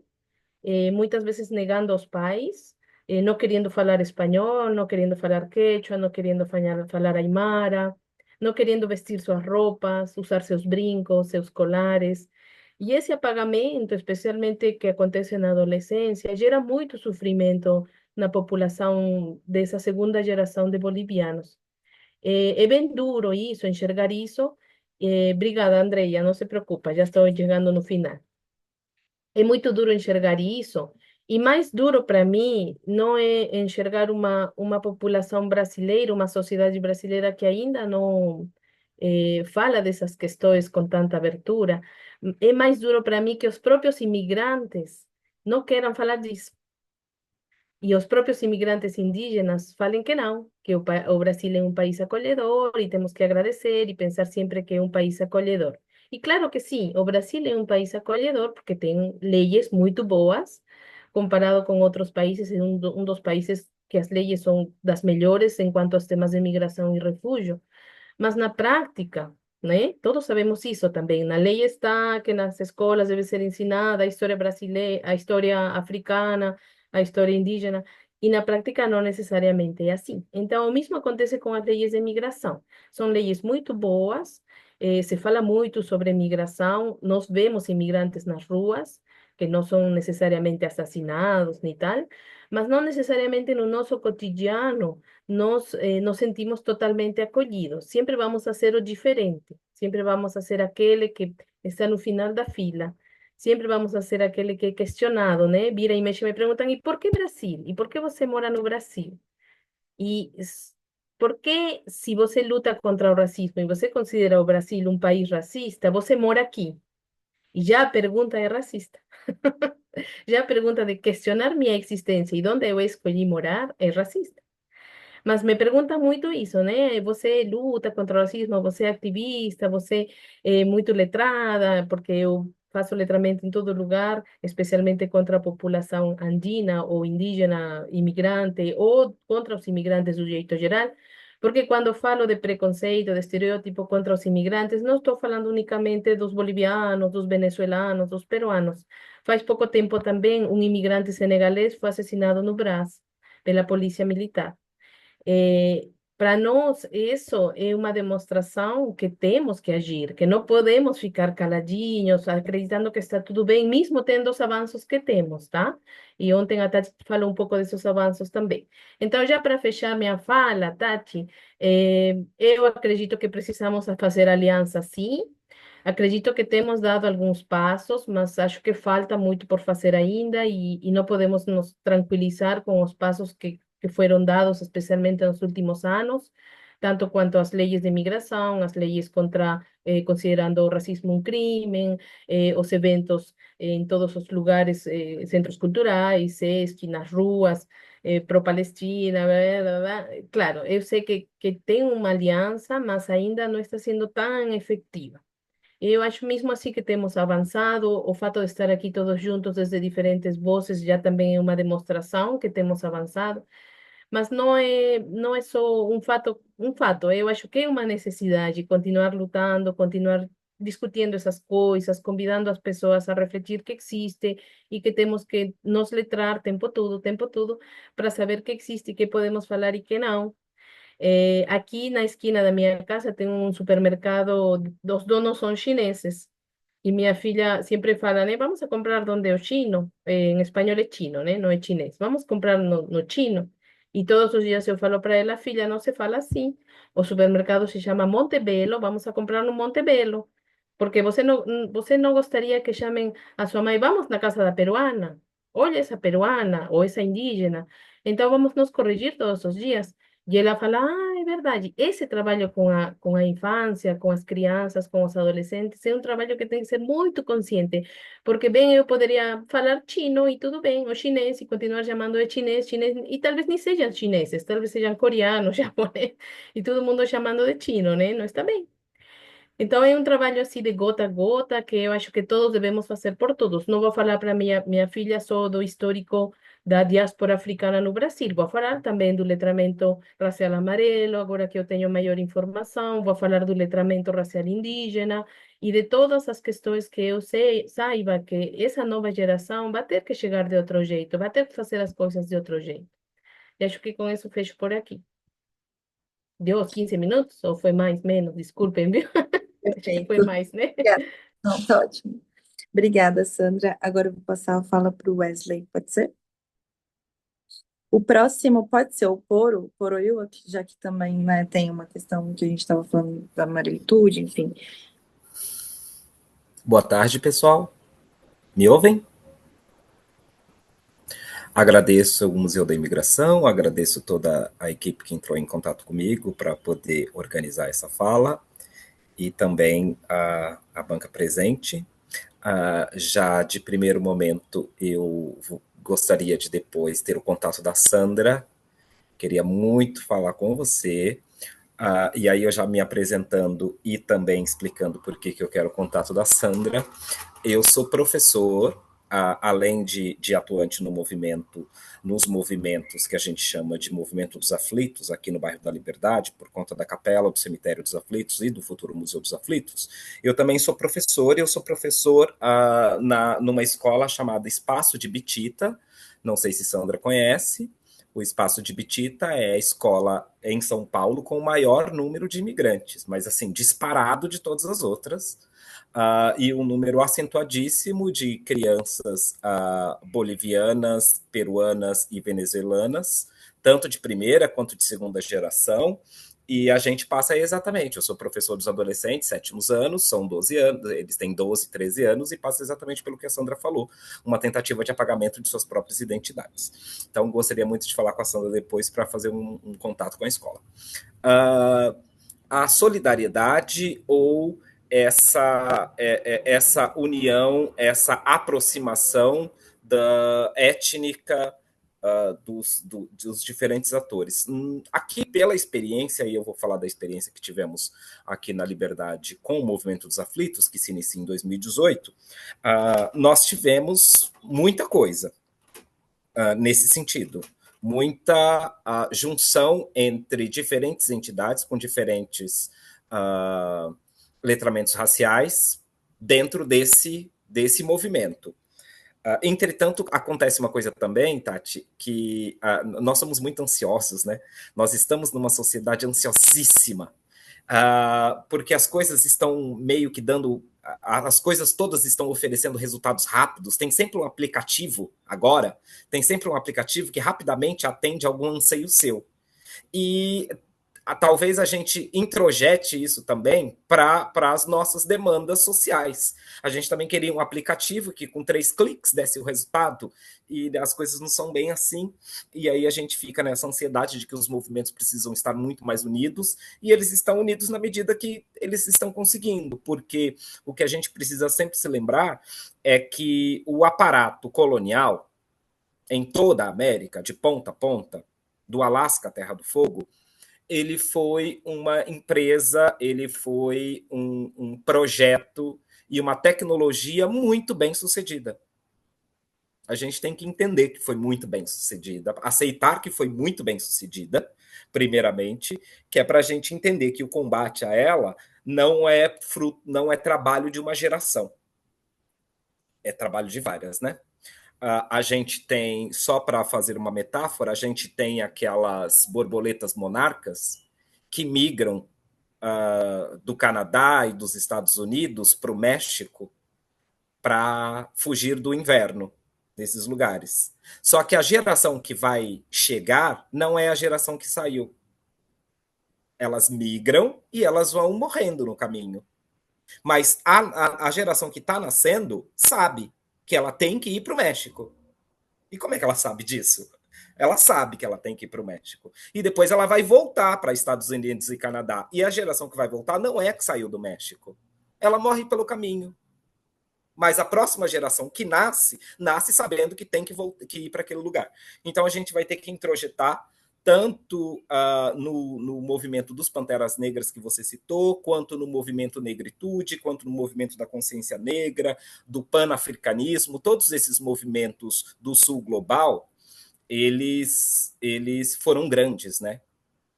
S4: muitas vezes negando aos pais, não querendo falar espanhol, não querendo falar quechua, não querendo falar aymara, não querendo vestir suas roupas, usar seus brincos, seus colares. E esse apagamento, especialmente que acontece na adolescência, gera muito sofrimento na população dessa segunda geração de bolivianos. É bem duro isso, enxergar isso. Obrigada, Andreia, não se preocupa, já estou chegando no final. É muito duro enxergar isso, e mais duro para mim não é enxergar uma população brasileira, uma sociedade brasileira que ainda não fala dessas questões com tanta abertura. É mais duro para mim que os próprios imigrantes não queiram falar disso. E os próprios imigrantes indígenas falem que não, que o Brasil é um país acolhedor e temos que agradecer e pensar sempre que é um país acolhedor. E claro que sim, o Brasil é um país acolhedor porque tem leis muito boas, comparado com outros países, é um dos países que as leis são das melhores em quanto aos temas de migração e refúgio. Mas na prática, né? Todos sabemos isso também. Na lei está que nas escolas deve ser ensinada a história brasileira, a história africana, a história indígena, e na prática não necessariamente é assim. Então, o mesmo acontece com as leis de imigração. São leis muito boas, se fala muito sobre imigração, nós vemos imigrantes nas ruas, que não são necessariamente assassinados nem tal, mas não necessariamente no nosso cotidiano nos sentimos totalmente acolhidos. Sempre vamos a ser o diferente, sempre vamos a ser aquele que está no final da fila, sempre vamos a ser aquele que é questionado, né? Vira e mexe me perguntam, e por que Brasil? E por que você mora no Brasil? E por que, se você luta contra o racismo e você considera o Brasil um país racista, você mora aqui? E já a pergunta é racista. Já a pergunta de questionar minha existência e onde eu escolhi morar é racista. Mas me pergunta muito isso, né? Você luta contra o racismo, você é ativista, você é muito letrada, porque eu faço letramento em todo lugar, especialmente contra a população andina ou indígena imigrante, ou contra os imigrantes do jeito geral. Porque quando falo de preconceito, de estereótipo contra os imigrantes, não estou falando unicamente dos bolivianos, dos venezuelanos, dos peruanos. Faz pouco tempo também um imigrante senegalês foi assassinado no Brás pela polícia militar. Eh, Para nós, isso é uma demonstração que temos que agir, que não podemos ficar caladinhos, acreditando que está tudo bem, mesmo tendo os avanços que temos, tá? E ontem a Tati falou um pouco desses avanços também. Então, já para fechar minha fala, Tati, eu acredito que precisamos fazer aliança, sim. Acredito que temos dado alguns passos, mas acho que falta muito por fazer ainda e não podemos nos tranquilizar com os passos que foram dados, especialmente nos últimos anos, tanto quanto as leis de imigração, as leis contra, considerando o racismo um crime, os eventos em todos os lugares, centros culturais, SESC, nas ruas, pró-Palestina, blá, blá, blá. Claro, eu sei que tem uma aliança, mas ainda não está sendo tão efetiva. Eu acho mesmo assim que temos avançado. O fato de estar aqui todos juntos desde diferentes vozes já também é uma demonstração que temos avançado, mas não é só um fato. Eu acho que é uma necessidade continuar lutando, continuar discutindo essas coisas, convidando as pessoas a refletir que existe e que temos que nos letrar tempo todo, para saber que existe, que podemos falar e que não. Aqui na esquina da minha casa tem um supermercado, os donos são chineses. E minha filha sempre fala, né? Vamos a comprar donde é o chino. Em espanhol é chino, né? Não é chinês. Vamos comprar no chino. E todos os dias eu falo para ela, filha, não se fala assim. O supermercado se chama Montebello, vamos a comprar no Montebello. Porque você não gostaria que chamem a sua mãe, vamos na casa da peruana. Olha essa peruana ou essa indígena. Então vamos nos corrigir todos os dias. E ela fala, é verdade, esse trabalho com a infância, com as crianças, com os adolescentes, é um trabalho que tem que ser muito consciente, porque bem, eu poderia falar chino e tudo bem, ou chinês, e continuar chamando de chinês, chinês, e talvez nem sejam chineses, talvez sejam coreanos, japonês, e todo mundo chamando de chino, né? Não está bem. Então é um trabalho assim de gota a gota que eu acho que todos devemos fazer por todos. Não vou falar para minha filha só do histórico da diáspora africana no Brasil, vou falar também do letramento racial amarelo, agora que eu tenho maior informação, vou falar do letramento racial indígena e de todas as questões que eu sei, saiba que essa nova geração vai ter que chegar de outro jeito, vai ter que fazer as coisas de outro jeito. E acho que com isso fecho por aqui. Deu os 15 minutos ou foi mais, menos? Desculpem, viu? Acho que foi
S2: Perfeito.
S4: mais, né?
S2: Obrigada. Não, tá ótimo. Obrigada, Sandra. Agora eu vou passar a fala para o Wesley, pode ser? O próximo pode ser o Poroil, já que também, né, tem uma questão que a gente estava falando da amarelitude, enfim.
S5: Boa tarde, pessoal. Me ouvem? Agradeço o Museu da Imigração, agradeço toda a equipe que entrou em contato comigo para poder organizar essa fala e também a banca presente. Já de primeiro momento, eu gostaria de depois ter o contato da Sandra, queria muito falar com você. E aí eu já me apresentando e também explicando por que eu quero o contato da Sandra. Eu sou professor, além de atuante no movimento, nos movimentos que a gente chama de Movimento dos Aflitos, aqui no bairro da Liberdade, por conta da Capela do Cemitério dos Aflitos e do futuro Museu dos Aflitos. Eu também sou professor, e eu sou professor numa escola chamada Espaço de Bitita, não sei se Sandra conhece. O Espaço de Bitita é a escola em São Paulo com o maior número de imigrantes, mas assim, disparado de todas as outras. E um número acentuadíssimo de crianças bolivianas, peruanas e venezuelanas, tanto de primeira quanto de segunda geração. E a gente passa exatamente, eu sou professor dos adolescentes, 7º anos, são 12 anos, eles têm 12, 13 anos, e passa exatamente pelo que a Sandra falou, uma tentativa de apagamento de suas próprias identidades. Então, gostaria muito de falar com a Sandra depois para fazer um contato com a escola. A solidariedade ou essa união, essa aproximação da étnica dos diferentes atores. Aqui, pela experiência, e eu vou falar da experiência que tivemos aqui na Liberdade com o Movimento dos Aflitos, que se inicia em 2018, nós tivemos muita coisa nesse sentido. Muita junção entre diferentes entidades com diferentes letramentos raciais dentro desse movimento. Entretanto, acontece uma coisa também, Tati, que nós somos muito ansiosos, né? Nós estamos numa sociedade ansiosíssima, porque as coisas estão meio que dando. As coisas todas estão oferecendo resultados rápidos. Tem sempre um aplicativo, agora, tem sempre um aplicativo que rapidamente atende algum anseio seu. E talvez a gente introjete isso também para as nossas demandas sociais. A gente também queria um aplicativo que com 3 cliques desse o resultado, e as coisas não são bem assim, e aí a gente fica nessa ansiedade de que os movimentos precisam estar muito mais unidos, e eles estão unidos na medida que eles estão conseguindo, porque o que a gente precisa sempre se lembrar é que o aparato colonial, em toda a América, de ponta a ponta, do Alasca à Terra do Fogo, ele foi uma empresa, ele foi um projeto e uma tecnologia muito bem sucedida. A gente tem que entender que foi muito bem sucedida, aceitar que foi muito bem sucedida, primeiramente, que é para a gente entender que o combate a ela não é trabalho de uma geração, é trabalho de várias, né? A gente tem, só para fazer uma metáfora, a gente tem aquelas borboletas monarcas que migram do Canadá e dos Estados Unidos para o México para fugir do inverno nesses lugares. Só que a geração que vai chegar não é a geração que saiu. Elas migram e elas vão morrendo no caminho. Mas a geração que está nascendo sabe que ela tem que ir para o México. E como é que ela sabe disso? Ela sabe que ela tem que ir para o México. E depois ela vai voltar para Estados Unidos e Canadá. E a geração que vai voltar não é a que saiu do México. Ela morre pelo caminho. Mas a próxima geração que nasce sabendo que tem que ir para aquele lugar. Então a gente vai ter que introjetar tanto no movimento dos Panteras Negras que você citou, quanto no movimento Negritude, quanto no movimento da consciência negra, do panafricanismo, todos esses movimentos do sul global, eles foram grandes, né?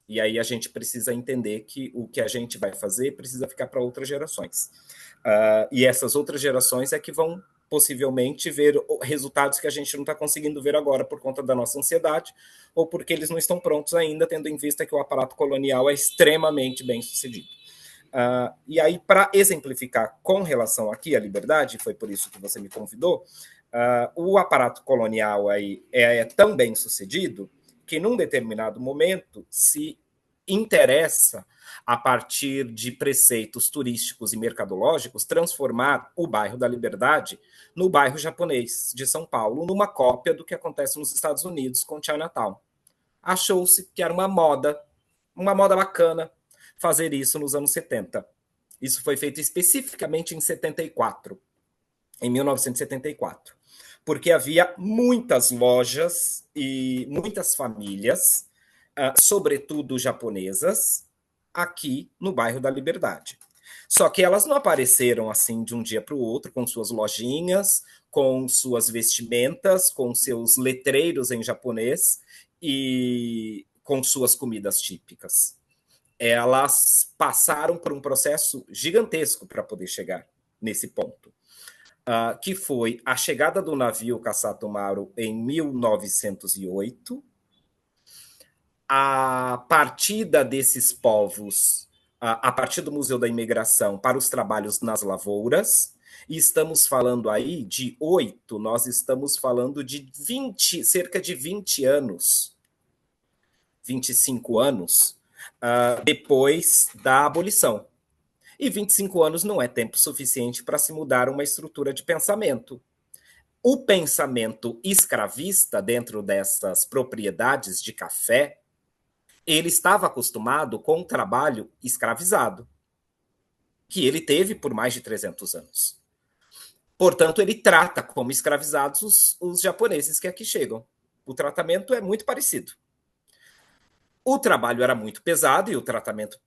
S5: E aí a gente precisa entender que o que a gente vai fazer precisa ficar para outras gerações. E essas outras gerações é que vão possivelmente ver resultados que a gente não está conseguindo ver agora por conta da nossa ansiedade ou porque eles não estão prontos ainda, tendo em vista que o aparato colonial é extremamente bem sucedido. E aí, para exemplificar com relação aqui à liberdade, foi por isso que você me convidou, o aparato colonial aí é tão bem sucedido que, num determinado momento, se interessa, a partir de preceitos turísticos e mercadológicos, transformar o bairro da Liberdade no bairro japonês de São Paulo, numa cópia do que acontece nos Estados Unidos com Chinatown. Achou-se que era uma moda bacana fazer isso nos anos 70. Isso foi feito especificamente em 74, em 1974, porque havia muitas lojas e muitas famílias, sobretudo japonesas, aqui no bairro da Liberdade. Só que elas não apareceram assim de um dia para o outro, com suas lojinhas, com suas vestimentas, com seus letreiros em japonês e com suas comidas típicas. Elas passaram por um processo gigantesco para poder chegar nesse ponto, que foi a chegada do navio Kasato Maru em 1908, a partida desses povos a partir do Museu da Imigração para os trabalhos nas lavouras, e estamos falando aí de 8, nós estamos falando de 20, cerca de 20 anos, 25 anos, depois da abolição. E 25 anos não é tempo suficiente para se mudar uma estrutura de pensamento. O pensamento escravista dentro dessas propriedades de café, ele estava acostumado com o trabalho escravizado, que ele teve por mais de 300 anos. Portanto, ele trata como escravizados os japoneses que aqui chegam. O tratamento é muito parecido. O trabalho era muito pesado e o tratamento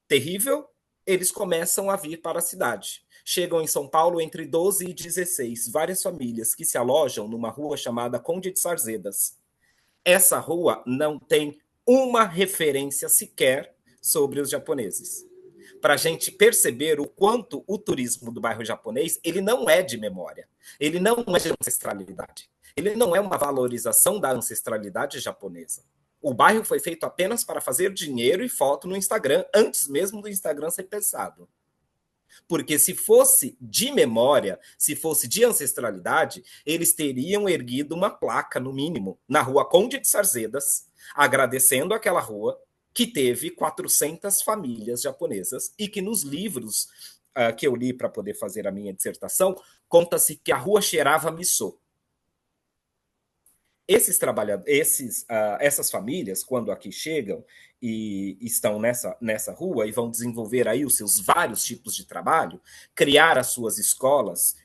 S5: terrível. Eles começam a vir para a cidade. Chegam em São Paulo entre 12 e 16, várias famílias que se alojam numa rua chamada Conde de Sarzedas. Essa rua não tem uma referência sequer sobre os japoneses. para a gente perceber o quanto o turismo do bairro japonês ele não é de memória, ele não é de ancestralidade, ele não é uma valorização da ancestralidade japonesa. O bairro foi feito apenas para fazer dinheiro e foto no Instagram, antes mesmo do Instagram ser pensado. Porque se fosse de memória, se fosse de ancestralidade, eles teriam erguido uma placa, no mínimo, na rua Conde de Sarzedas, agradecendo aquela rua que teve 400 famílias japonesas e que nos livros que eu li para poder fazer a minha dissertação, conta-se que a rua cheirava miso. Esses trabalhadores, essas famílias, quando aqui chegam e estão nessa rua e vão desenvolver aí os seus vários tipos de trabalho, criar as suas escolas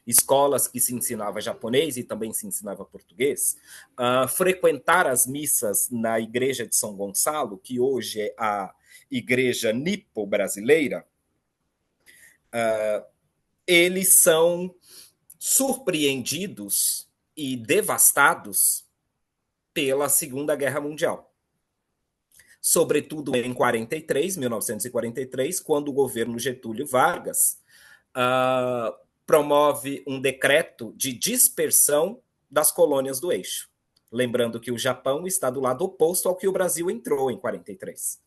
S5: que se ensinava japonês e também se ensinava português, frequentar as missas na igreja de São Gonçalo, que hoje é a igreja nipo brasileira, eles são surpreendidos e devastados pela Segunda Guerra Mundial. Sobretudo em 1943, quando o governo Getúlio Vargas promove um decreto de dispersão das colônias do eixo. Lembrando que o Japão está do lado oposto ao que o Brasil entrou em 43.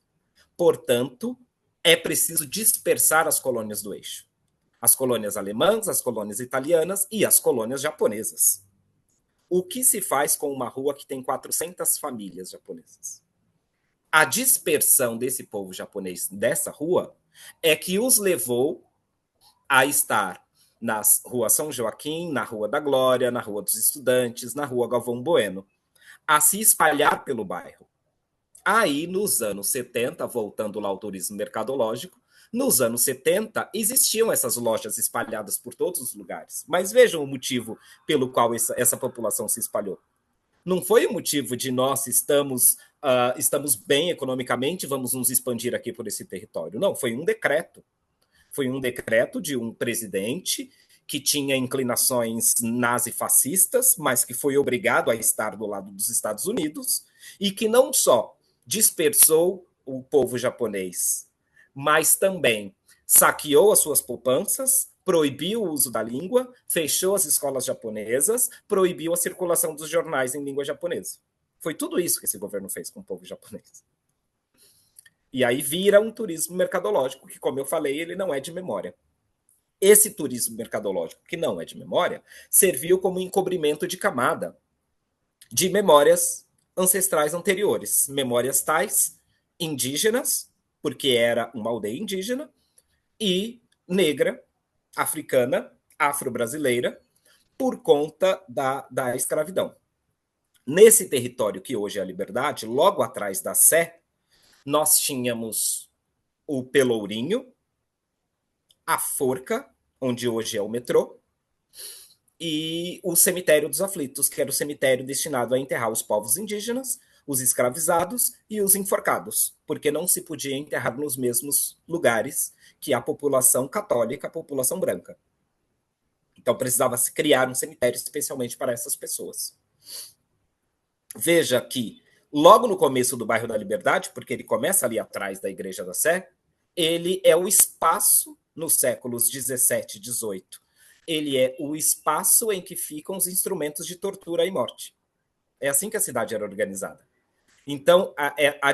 S5: Portanto, é preciso dispersar as colônias do eixo. As colônias alemãs, as colônias italianas e as colônias japonesas. O que se faz com uma rua que tem 400 famílias japonesas? A dispersão desse povo japonês dessa rua é que os levou a estar na Rua São Joaquim, na Rua da Glória, na Rua dos Estudantes, na Rua Galvão Bueno, a se espalhar pelo bairro. Aí, nos anos 70, voltando lá ao turismo mercadológico, nos anos 70 existiam essas lojas espalhadas por todos os lugares. Mas vejam o motivo pelo qual essa população se espalhou. Não foi o motivo de nós estamos bem economicamente, vamos nos expandir aqui por esse território. Não, foi um decreto. Foi um decreto de um presidente que tinha inclinações nazifascistas, mas que foi obrigado a estar do lado dos Estados Unidos e que não só dispersou o povo japonês, mas também saqueou as suas poupanças, proibiu o uso da língua, fechou as escolas japonesas, proibiu a circulação dos jornais em língua japonesa. Foi tudo isso que esse governo fez com o povo japonês. E aí vira um turismo mercadológico, que, como eu falei, ele não é de memória. Esse turismo mercadológico, que não é de memória, serviu como encobrimento de camada de memórias ancestrais anteriores. Memórias tais indígenas, porque era uma aldeia indígena, e negra, africana, afro-brasileira, por conta da escravidão. Nesse território que hoje é a Liberdade, logo atrás da Sé, nós tínhamos o Pelourinho, a Forca, onde hoje é o metrô, e o Cemitério dos Aflitos, que era o cemitério destinado a enterrar os povos indígenas, os escravizados e os enforcados, porque não se podia enterrar nos mesmos lugares que a população católica, a população branca. Então precisava se criar um cemitério especialmente para essas pessoas. Veja que logo no começo do bairro da Liberdade, porque ele começa ali atrás da Igreja da Sé, ele é o espaço, nos séculos 17 e 18, ele é o espaço em que ficam os instrumentos de tortura e morte. É assim que a cidade era organizada. Então, a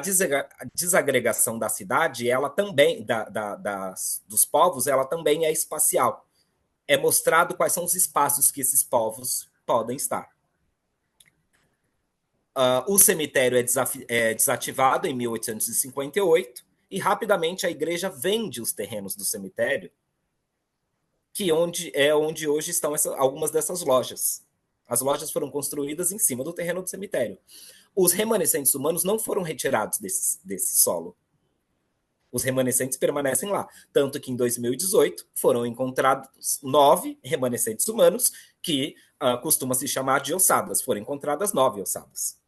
S5: desagregação da cidade, ela também, dos povos, ela também é espacial. É mostrado quais são os espaços que esses povos podem estar. O cemitério é desativado em 1858 e rapidamente a igreja vende os terrenos do cemitério, que onde hoje estão algumas dessas lojas. As lojas foram construídas em cima do terreno do cemitério. Os remanescentes humanos não foram retirados desse solo. Os remanescentes permanecem lá. Tanto que em 2018 foram encontrados 9 remanescentes humanos, que costuma se chamar de ossadas. Foram encontradas 9 ossadas.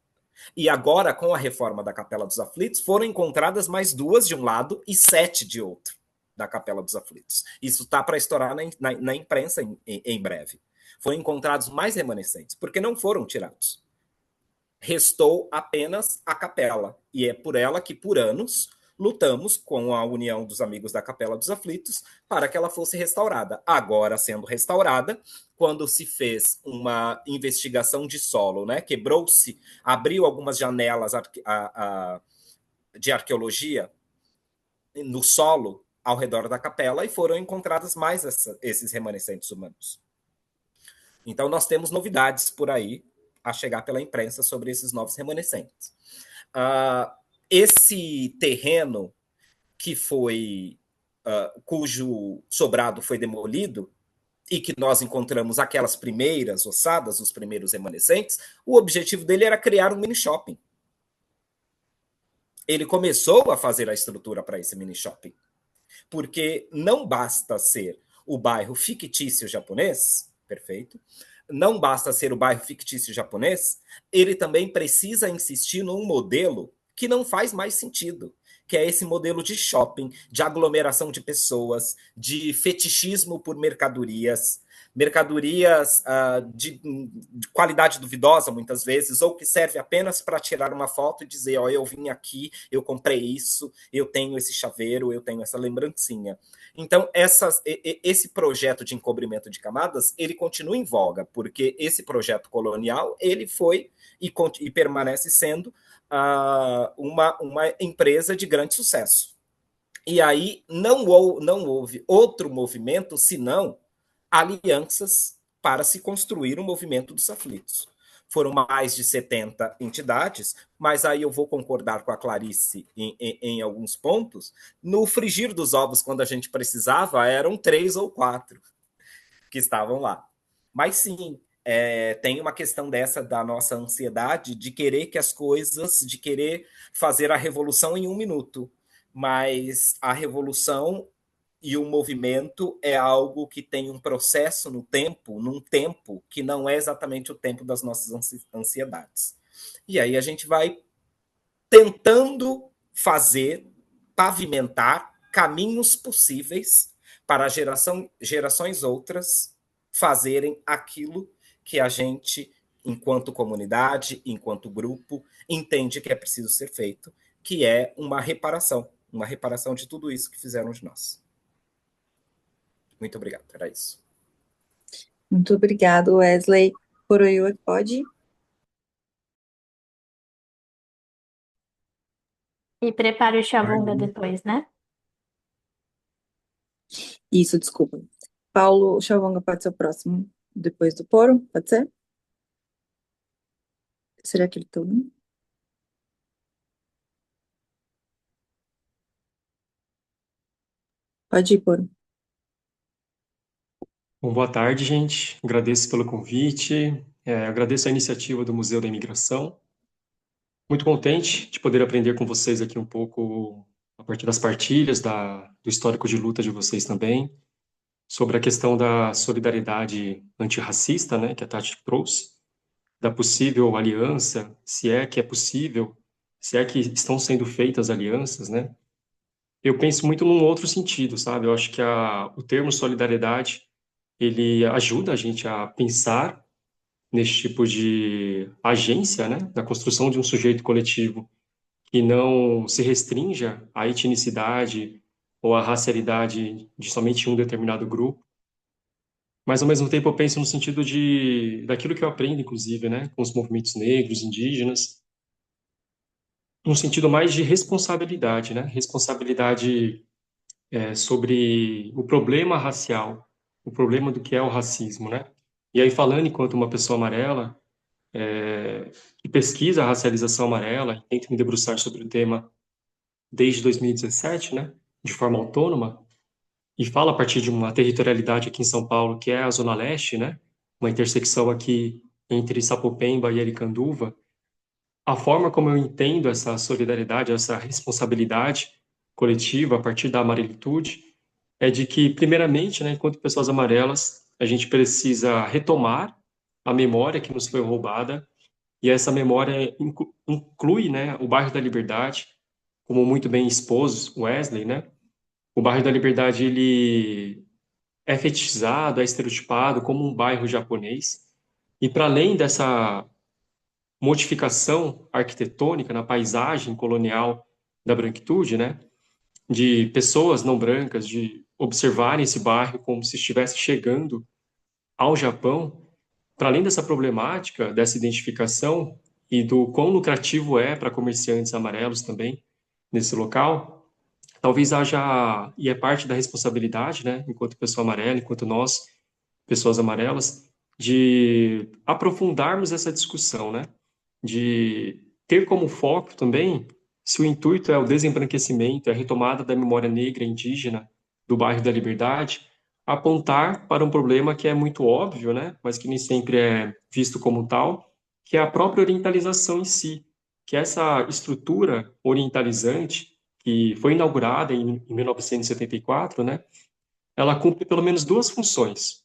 S5: E agora, com a reforma da Capela dos Aflitos, foram encontradas mais 2 de um lado e 7 de outro, da Capela dos Aflitos. Isso está para estourar na imprensa em breve. Foram encontrados mais remanescentes, porque não foram tirados. Restou apenas a capela. E é por ela que, por anos, lutamos com a União dos Amigos da Capela dos Aflitos para que ela fosse restaurada. Agora, sendo restaurada, quando se fez uma investigação de solo, né, quebrou-se, abriu algumas janelas de arqueologia no solo ao redor da capela e foram encontradas mais esses remanescentes humanos. Então, nós temos novidades por aí a chegar pela imprensa sobre esses novos remanescentes. Esse terreno que foi, cujo sobrado foi demolido e que nós encontramos aquelas primeiras ossadas, os primeiros remanescentes, o objetivo dele era criar um mini shopping. Ele começou a fazer a estrutura para esse mini shopping, porque não basta ser o bairro fictício japonês, perfeito, não basta ser o bairro fictício japonês, ele também precisa insistir num modelo que não faz mais sentido, que é esse modelo de shopping, de aglomeração de pessoas, de fetichismo por mercadorias de qualidade duvidosa, muitas vezes, ou que serve apenas para tirar uma foto e dizer, ó, eu vim aqui, eu comprei isso, eu tenho esse chaveiro, eu tenho essa lembrancinha. Então, esse projeto de encobrimento de camadas, ele continua em voga, porque esse projeto colonial, ele foi e permanece sendo uma empresa de grande sucesso. E aí não houve outro movimento senão alianças para se construir um movimento dos aflitos. Foram mais de 70 entidades, mas aí eu vou concordar com a Clarice em alguns pontos. No frigir dos ovos, quando a gente precisava, eram 3 ou 4 que estavam lá. Mas sim, tem uma questão dessa da nossa ansiedade de querer que as coisas, de querer fazer a revolução em 1 minuto. Mas a revolução e o movimento é algo que tem um processo no tempo, num tempo que não é exatamente o tempo das nossas ansiedades. E aí a gente vai tentando pavimentar caminhos possíveis para gerações outras fazerem aquilo que a gente, enquanto comunidade, enquanto grupo, entende que é preciso ser feito, que é uma reparação de tudo isso que fizeram de nós. Muito obrigado, era isso.
S2: Muito obrigado, Wesley. Coroiua, pode?
S1: E prepara o chavunga depois, né?
S2: Isso, desculpa. Paulo Chavonga pode ser o próximo, depois do Poro, pode ser? Será que ele tá? Pode ir, Poro.
S6: Bom, boa tarde, gente. Agradeço pelo convite, agradeço a iniciativa do Museu da Imigração. Muito contente de poder aprender com vocês aqui um pouco, a partir das partilhas, do histórico de luta de vocês também, sobre a questão da solidariedade antirracista, né, que a Tati trouxe, da possível aliança, se é que é possível, se é que estão sendo feitas alianças, né? Eu penso muito num outro sentido, sabe? Eu acho que o termo solidariedade, ele ajuda a gente a pensar nesse tipo de agência, né, da construção de um sujeito coletivo que não se restrinja à etnicidade ou à racialidade de somente um determinado grupo, mas ao mesmo tempo eu penso no sentido daquilo que eu aprendo, inclusive, né, com os movimentos negros, indígenas, num sentido mais de responsabilidade, né, responsabilidade sobre o problema racial, o problema do que é o racismo, né? E aí, falando enquanto uma pessoa amarela, que pesquisa a racialização amarela, e tenta me debruçar sobre o tema desde 2017, né? De forma autônoma, e fala a partir de uma territorialidade aqui em São Paulo, que é a Zona Leste, né? Uma intersecção aqui entre Sapopemba e Aricanduva. A forma como eu entendo essa solidariedade, essa responsabilidade coletiva a partir da amarelitude, é de que, primeiramente, né, enquanto pessoas amarelas, a gente precisa retomar a memória que nos foi roubada, e essa memória inclui, né, o bairro da Liberdade, como muito bem expôs Wesley, né? O bairro da Liberdade, ele é fetichizado, é estereotipado como um bairro japonês, e para além dessa modificação arquitetônica na paisagem colonial da branquitude, né? De pessoas não brancas, de observarem esse bairro como se estivesse chegando ao Japão, para além dessa problemática, dessa identificação e do quão lucrativo é para comerciantes amarelos também nesse local, talvez haja, e é parte da responsabilidade, né, enquanto pessoa amarela, enquanto nós, pessoas amarelas, de aprofundarmos essa discussão, né, de ter como foco também, se o intuito é o desembranquecimento, é a retomada da memória negra indígena do bairro da Liberdade, apontar para um problema que é muito óbvio, né, mas que nem sempre é visto como tal, que é a própria orientalização em si, que essa estrutura orientalizante que foi inaugurada em 1974, né, ela cumpre pelo menos duas funções.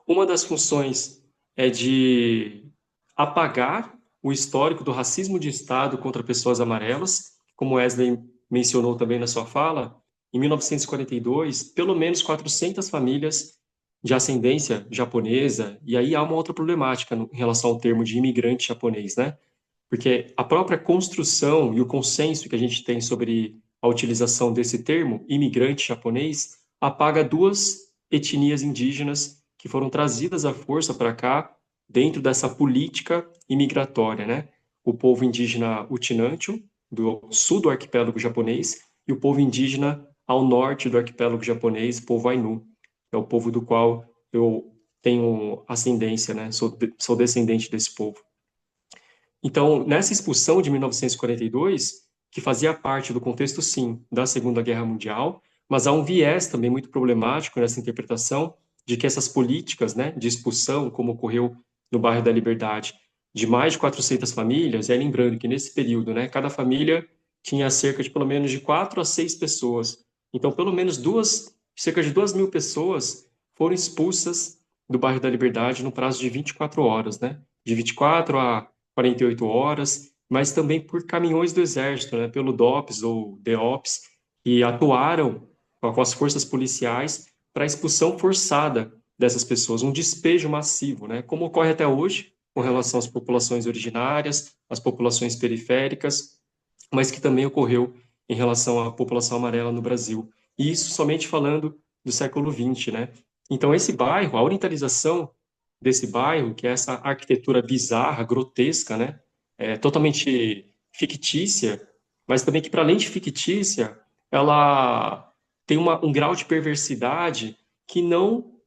S6: Uma das funções é de apagar o histórico do racismo de Estado contra pessoas amarelas, como Wesley mencionou também na sua fala. Em 1942, pelo menos 400 famílias de ascendência japonesa, e aí há uma outra problemática em relação ao termo de imigrante japonês, né? Porque a própria construção e o consenso que a gente tem sobre a utilização desse termo, imigrante japonês, apaga duas etnias indígenas que foram trazidas à força para cá dentro dessa política imigratória, né? O povo indígena Utinancho, do sul do arquipélago japonês, e o povo indígena ao norte do arquipélago japonês, o povo Ainu, que é o povo do qual eu tenho ascendência, né? Sou descendente desse povo. Então, nessa expulsão de 1942, que fazia parte do contexto, sim, da Segunda Guerra Mundial, mas há um viés também muito problemático nessa interpretação de que essas políticas, né, de expulsão, como ocorreu no bairro da Liberdade, de mais de 400 famílias, e aí lembrando que nesse período, né, cada família tinha cerca de pelo menos de 4 a 6 pessoas. Então, pelo menos cerca de 2.000 pessoas foram expulsas do bairro da Liberdade no prazo de 24 horas, né? De 24 a 48 horas, mas também por caminhões do Exército, né, pelo DOPS ou DEOPS, que atuaram com as forças policiais para a expulsão forçada dessas pessoas, um despejo massivo, né, como ocorre até hoje com relação às populações originárias, às populações periféricas, mas que também ocorreu em relação à população amarela no Brasil. E isso somente falando do século XX, né? Então, esse bairro, a orientalização desse bairro, que é essa arquitetura bizarra, grotesca, né? Totalmente fictícia, mas também que, para além de fictícia, ela tem um grau de perversidade que não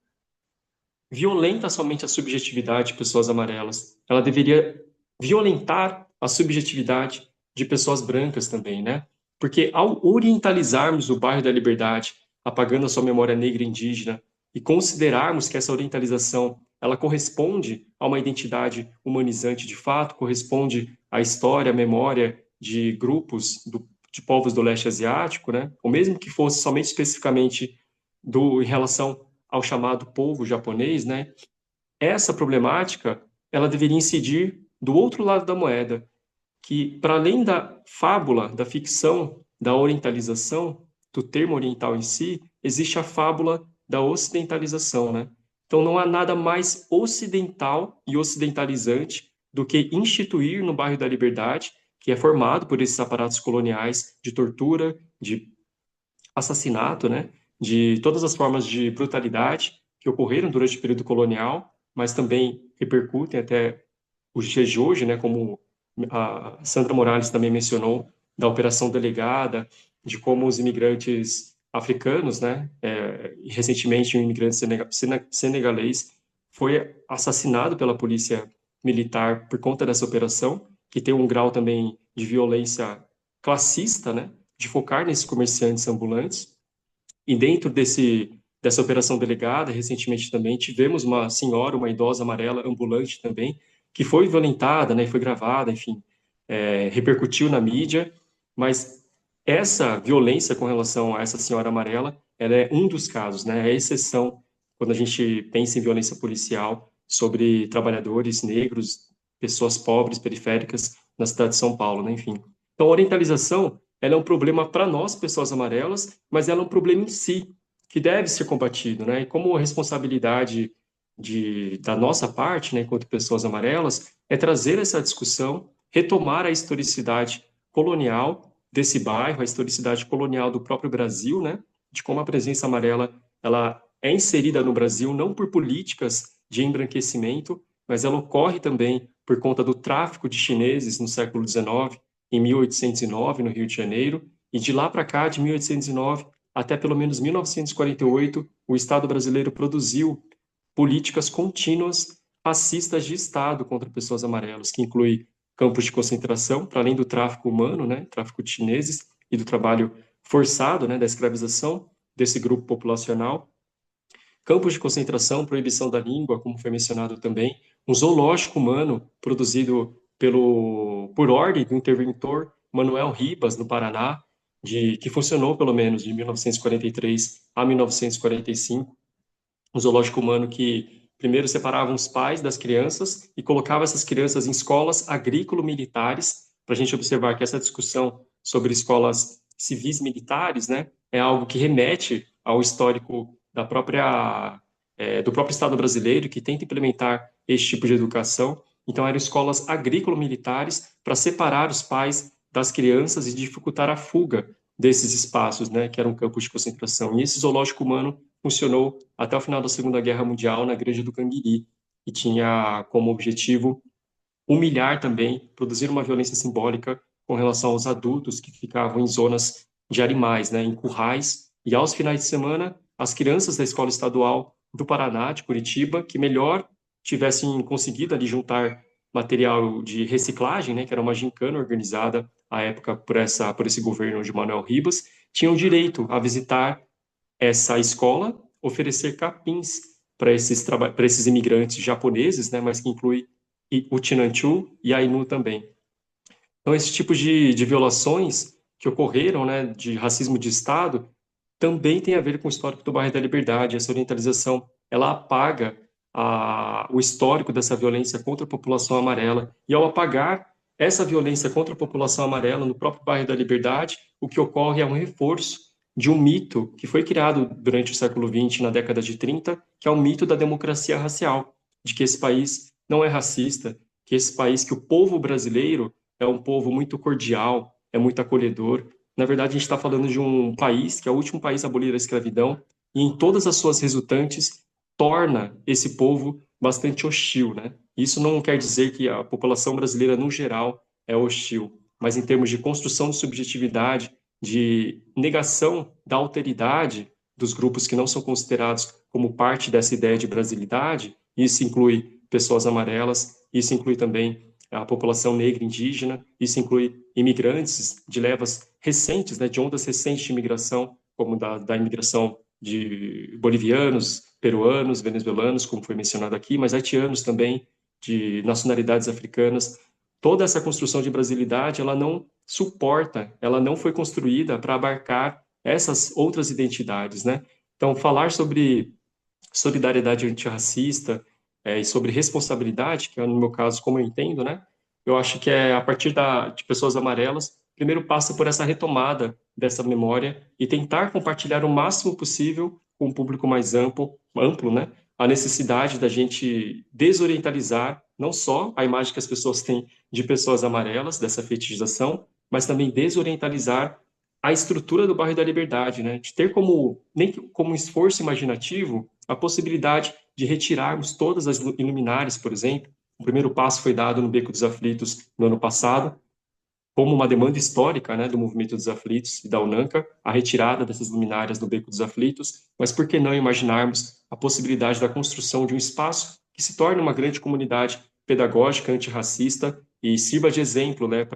S6: violenta somente a subjetividade de pessoas amarelas. Ela deveria violentar a subjetividade de pessoas brancas também, né? Porque ao orientalizarmos o bairro da Liberdade, apagando a sua memória negra e indígena, e considerarmos que essa orientalização ela corresponde a uma identidade humanizante de fato, corresponde à história, à memória de grupos de povos do leste asiático, né? Ou mesmo que fosse somente especificamente em relação ao chamado povo japonês, né? Essa problemática, ela deveria incidir do outro lado da moeda, que para além da fábula, da ficção, da orientalização, do termo oriental em si, existe a fábula da ocidentalização, né? Então não há nada mais ocidental e ocidentalizante do que instituir no bairro da Liberdade, que é formado por esses aparatos coloniais de tortura, de assassinato, né, de todas as formas de brutalidade que ocorreram durante o período colonial, mas também repercutem até os dias de hoje, né, como a Sandra Morales também mencionou, da Operação Delegada, de como os imigrantes africanos, né, e recentemente um imigrante senegalês foi assassinado pela polícia militar por conta dessa operação, que tem um grau também de violência classista, né, de focar nesses comerciantes ambulantes. E dentro dessa operação delegada, recentemente também tivemos uma senhora, uma idosa amarela ambulante também, que foi violentada, né, foi gravada, enfim, repercutiu na mídia, mas essa violência com relação a essa senhora amarela, ela é um dos casos, né, é exceção quando a gente pensa em violência policial sobre trabalhadores negros, pessoas pobres, periféricas, na cidade de São Paulo, né, enfim. Então, a orientalização, ela é um problema para nós, pessoas amarelas, mas ela é um problema em si, que deve ser combatido, né? E como responsabilidade da nossa parte, né, enquanto pessoas amarelas, é trazer essa discussão, retomar a historicidade colonial desse bairro, a historicidade colonial do próprio Brasil, né, de como a presença amarela ela é inserida no Brasil não por políticas de embranquecimento, mas ela ocorre também por conta do tráfico de chineses no século XIX, em 1809, no Rio de Janeiro, e de lá para cá, de 1809 até pelo menos 1948, o Estado brasileiro produziu políticas contínuas racistas de Estado contra pessoas amarelas, que inclui campos de concentração, para além do tráfico humano, né, tráfico de chineses e do trabalho forçado, né, da escravização desse grupo populacional, campos de concentração, proibição da língua, como foi mencionado também, um zoológico humano produzido por ordem do interventor Manuel Ribas, no Paraná, que funcionou pelo menos de 1943 a 1945, um zoológico humano que primeiro separava os pais das crianças e colocava essas crianças em escolas agrícola-militares, para a gente observar que essa discussão sobre escolas civis militares, né, é algo que remete ao histórico do próprio Estado brasileiro, que tenta implementar esse tipo de educação. Então, eram escolas agrícola-militares para separar os pais das crianças e dificultar a fuga desses espaços, né, que eram campos de concentração. E esse zoológico humano funcionou até o final da Segunda Guerra Mundial na Granja do Canguiri, e tinha como objetivo humilhar também, produzir uma violência simbólica com relação aos adultos que ficavam em zonas de animais, né, em currais, e aos finais de semana, as crianças da escola estadual do Paraná, de Curitiba, que melhor tivessem conseguido ali juntar material de reciclagem, né, que era uma gincana organizada à época por esse governo de Manuel Ribas, tinham direito a visitar essa escola, oferecer capins para esses imigrantes japoneses, né, mas que inclui o Chinanchu e a Ainu também. Então, esse tipo de violações que ocorreram, né, de racismo de Estado, também tem a ver com o histórico do bairro da Liberdade. Essa orientalização, ela apaga o histórico dessa violência contra a população amarela. E ao apagar essa violência contra a população amarela no próprio bairro da Liberdade, o que ocorre é um reforço de um mito que foi criado durante o século XX, na década de 30, que é o mito da democracia racial, de que esse país não é racista, que esse país, que o povo brasileiro é um povo muito cordial, é muito acolhedor. Na verdade, a gente está falando de um país que é o último país a abolir a escravidão e em todas as suas resultantes torna esse povo bastante hostil, né? Isso não quer dizer que a população brasileira no geral é hostil, mas em termos de construção de subjetividade, de negação da alteridade dos grupos que não são considerados como parte dessa ideia de brasilidade, isso inclui pessoas amarelas, isso inclui também a população negra indígena, isso inclui imigrantes de levas recentes, né, de ondas recentes de imigração, como da imigração de bolivianos, peruanos, venezuelanos, como foi mencionado aqui, mas haitianos também, de nacionalidades africanas. Toda essa construção de brasilidade, ela não suporta, ela não foi construída para abarcar essas outras identidades, né? Então, falar sobre solidariedade antirracista, e sobre responsabilidade, que é no meu caso, como eu entendo, né? Eu acho que é a partir de pessoas amarelas, primeiro passa por essa retomada dessa memória e tentar compartilhar o máximo possível com um público mais amplo, né? A necessidade da gente desorientalizar não só a imagem que as pessoas têm de pessoas amarelas, dessa fetichização, mas também desorientalizar a estrutura do bairro da Liberdade, né? De ter nem como um esforço imaginativo a possibilidade de retirarmos todas as iluminárias, por exemplo. O primeiro passo foi dado no Beco dos Aflitos no ano passado, como uma demanda histórica, né, do movimento dos aflitos e da UNANCA, a retirada dessas luminárias do Beco dos Aflitos, mas por que não imaginarmos a possibilidade da construção de um espaço que se torne uma grande comunidade pedagógica antirracista e sirva de exemplo, né,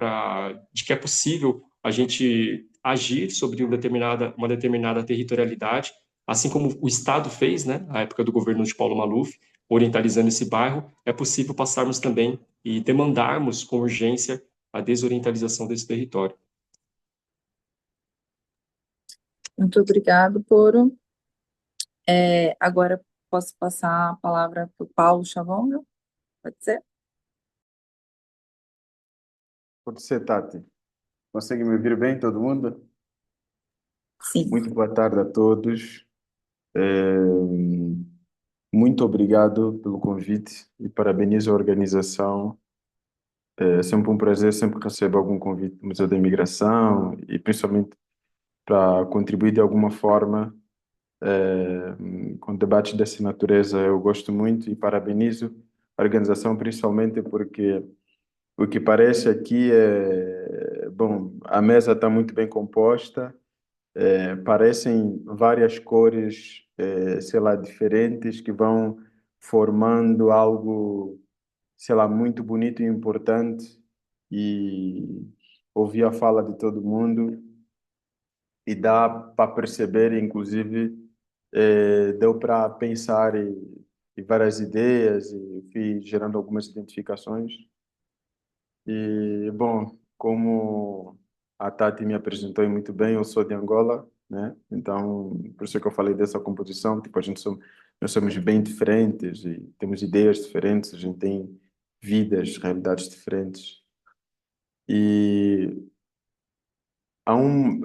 S6: de que é possível a gente agir sobre uma determinada territorialidade, assim como o Estado fez, né, na época do governo de Paulo Maluf, orientalizando esse bairro, é possível passarmos também e demandarmos com urgência a desorientalização desse território.
S2: Muito obrigado, Poro. Agora posso passar a palavra para o Paulo Chavonga? Pode ser?
S7: Pode ser, Tati. Consegue me ouvir bem, todo mundo?
S2: Sim.
S7: Muito boa tarde a todos. Muito obrigado pelo convite e parabenizo a organização É sempre um prazer, sempre que recebo algum convite do Museu da Imigração e principalmente para contribuir de alguma forma com debates dessa natureza. Eu gosto muito e parabenizo a organização, principalmente porque o que parece aqui bom, a mesa está muito bem composta, parecem várias cores, sei lá, diferentes que vão formando algo, sei lá, muito bonito e importante. E ouvir a fala de todo mundo e dá para perceber, inclusive, deu para pensar em várias ideias e fui gerando algumas identificações. E, bom, como a Tati me apresentou muito bem, eu sou de Angola, né? Então, por isso que eu falei dessa composição, tipo, nós somos bem diferentes e temos ideias diferentes, a gente tem vidas, realidades diferentes. E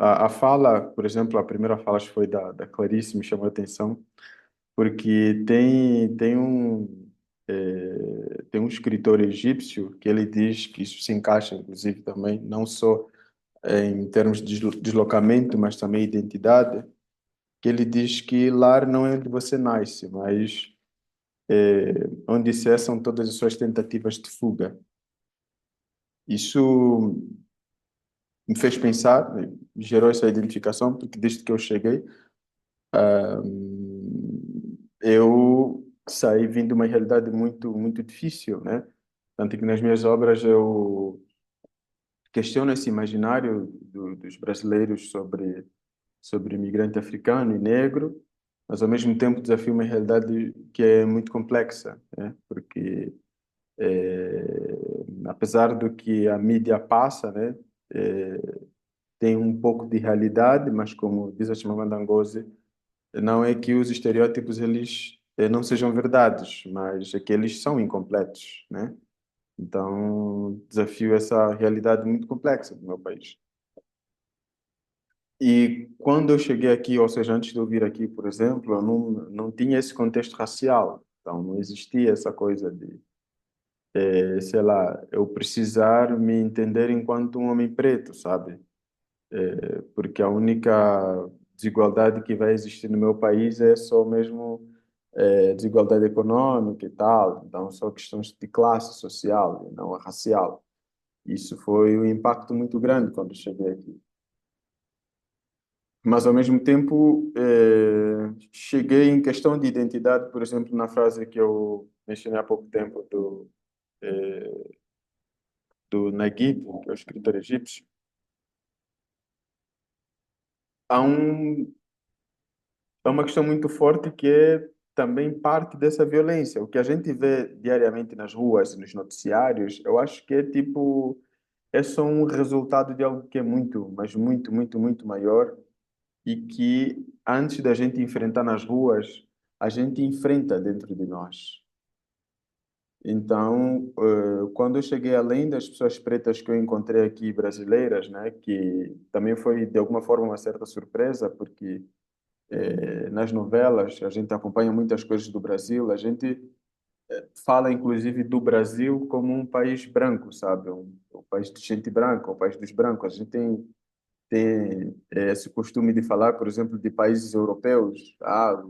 S7: a fala, por exemplo, a primeira fala acho que foi da Clarice, me chamou a atenção, porque tem um escritor egípcio que ele diz que isso se encaixa, inclusive, também, não só em termos de deslocamento, mas também identidade, que ele diz que lar não é onde você nasce, mas onde cessam todas as suas tentativas de fuga. Isso me fez pensar, gerou essa identificação, porque desde que eu cheguei, eu saí vindo de uma realidade muito difícil, né? Tanto que nas minhas obras eu questiono esse imaginário dos brasileiros sobre imigrante africano e negro, mas ao mesmo tempo desafio uma realidade que é muito complexa, né? Porque apesar do que a mídia passa, né? Tem um pouco de realidade, mas como diz a Chimamanda Ngozi, não é que os estereótipos eles não sejam verdades, mas é que eles são incompletos, né? Então, desafio essa realidade muito complexa do meu país. E quando eu cheguei aqui, ou seja, antes de eu vir aqui, por exemplo, eu não tinha esse contexto racial. Então, não existia essa coisa de, sei lá, eu precisar me entender enquanto um homem preto, sabe? Porque a única desigualdade que vai existir no meu país é só mesmo desigualdade econômica e tal, então só questões de classe social, e não racial. Isso foi um impacto muito grande quando cheguei aqui. Mas, ao mesmo tempo, cheguei em questão de identidade, por exemplo, na frase que eu mencionei há pouco tempo do Naguib, que é o escritor egípcio, há é uma questão muito forte que é também parte dessa violência. O que a gente vê diariamente nas ruas e nos noticiários, eu acho que é tipo, é só um resultado de algo que é muito, mas muito maior e que antes da gente enfrentar nas ruas, a gente enfrenta dentro de nós. Então, quando eu cheguei, além das pessoas pretas que eu encontrei aqui, brasileiras, né, que também foi de alguma forma uma certa surpresa, porque nas novelas a gente acompanha muitas coisas do Brasil, a gente fala inclusive do Brasil como um país branco, sabe? Um país de gente branca, um país dos brancos. A gente tem esse costume de falar, por exemplo, de países europeus. Ah,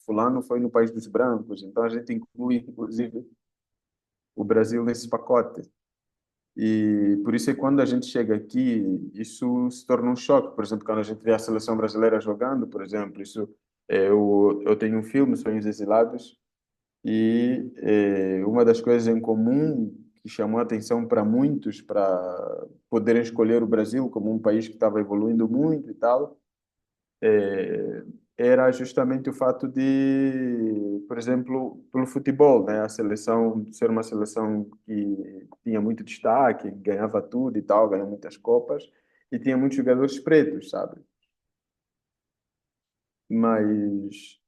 S7: fulano foi no país dos brancos, então a gente inclui inclusive o Brasil nesse pacote. E por isso é que quando a gente chega aqui, isso se torna um choque. Por exemplo, quando a gente vê a seleção brasileira jogando, por exemplo, isso eu tenho um filme, Sonhos Exilados, e uma das coisas em comum que chamou a atenção para muitos, para poderem escolher o Brasil como um país que estava evoluindo muito e tal, era justamente o fato de, por exemplo, pelo futebol, né? A seleção ser uma seleção que tinha muito destaque, ganhava tudo e tal, ganhou muitas copas e tinha muitos jogadores pretos, sabe? Mas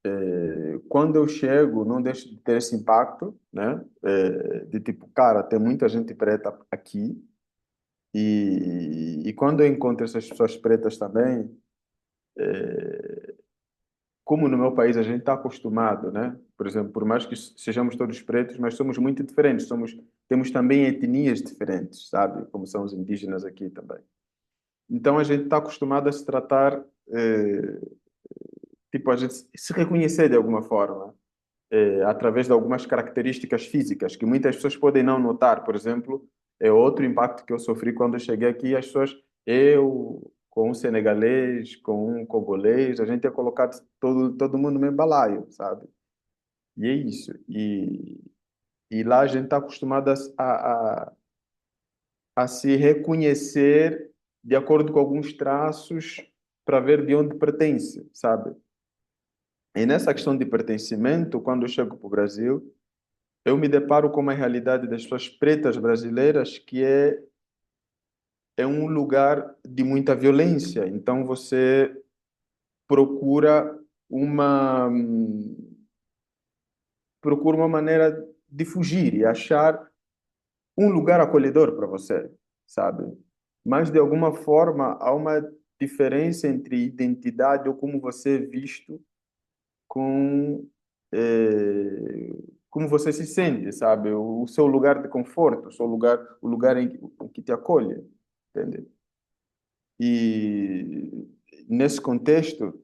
S7: quando eu chego, não deixo de ter esse impacto, né? De tipo, cara, tem muita gente preta aqui e quando eu encontro essas pessoas pretas também como no meu país a gente está acostumado, né? Por exemplo, por mais que sejamos todos pretos, mas somos muito diferentes, temos também etnias diferentes, sabe? Como são os indígenas aqui também. Então a gente está acostumado a se tratar, tipo, a gente se reconhecer de alguma forma, através de algumas características físicas que muitas pessoas podem não notar. Por exemplo, é outro impacto que eu sofri quando eu cheguei aqui, as pessoas, eu com um senegalês, com um congolês, a gente é colocado todo mundo no mesmo balaio, sabe? E é isso. E lá a gente está acostumado a se reconhecer de acordo com alguns traços para ver de onde pertence, sabe? E nessa questão de pertencimento, quando eu chego para o Brasil, eu me deparo com uma realidade das pessoas pretas brasileiras que é um lugar de muita violência. Então você procura uma procura uma maneira de fugir e achar um lugar acolhedor para você, sabe? Mas de alguma forma há uma diferença entre identidade ou como você é visto com como você se sente, sabe? O seu lugar de conforto, o lugar em que te acolhe, entende? E nesse contexto,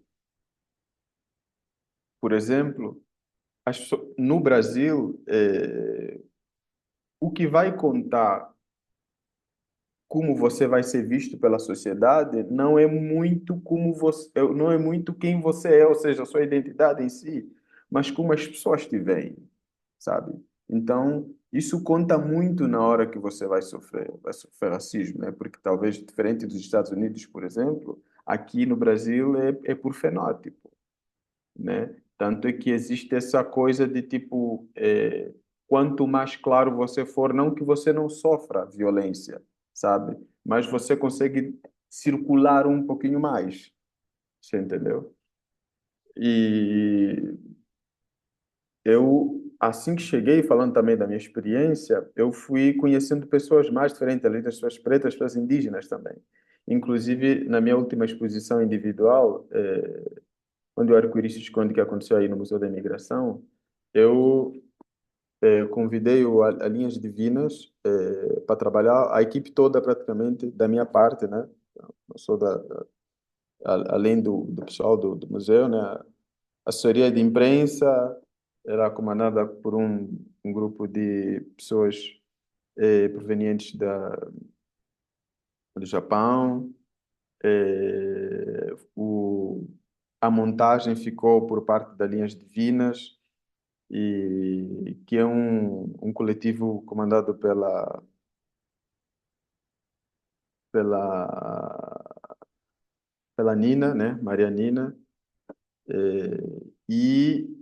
S7: por exemplo, no Brasil, o que vai contar como você vai ser visto pela sociedade não é muito como você, não é muito quem você é, ou seja, a sua identidade em si, mas como as pessoas te veem, sabe? Então, isso conta muito na hora que você vai sofrer racismo, né? Porque talvez diferente dos Estados Unidos, por exemplo, aqui no Brasil é por fenótipo, né? Tanto é que existe essa coisa de tipo, quanto mais claro você for, não que você não sofra violência, sabe? Mas você consegue circular um pouquinho mais, você entendeu? E eu, assim que cheguei, falando também da minha experiência, eu fui conhecendo pessoas mais diferentes, além das pessoas pretas, pessoas indígenas também. Inclusive, na minha última exposição individual, onde o Arco-Íris se esconde, que aconteceu aí no Museu da Imigração, eu convidei a Linhas Divinas para trabalhar, a equipe toda praticamente, da minha parte, né? Eu sou além do pessoal do museu, né? A assessoria de imprensa era comandada por um grupo de pessoas provenientes do Japão. A montagem ficou por parte da Linhas Divinas, e que é um coletivo comandado pela, pela Nina, né? Maria Nina. E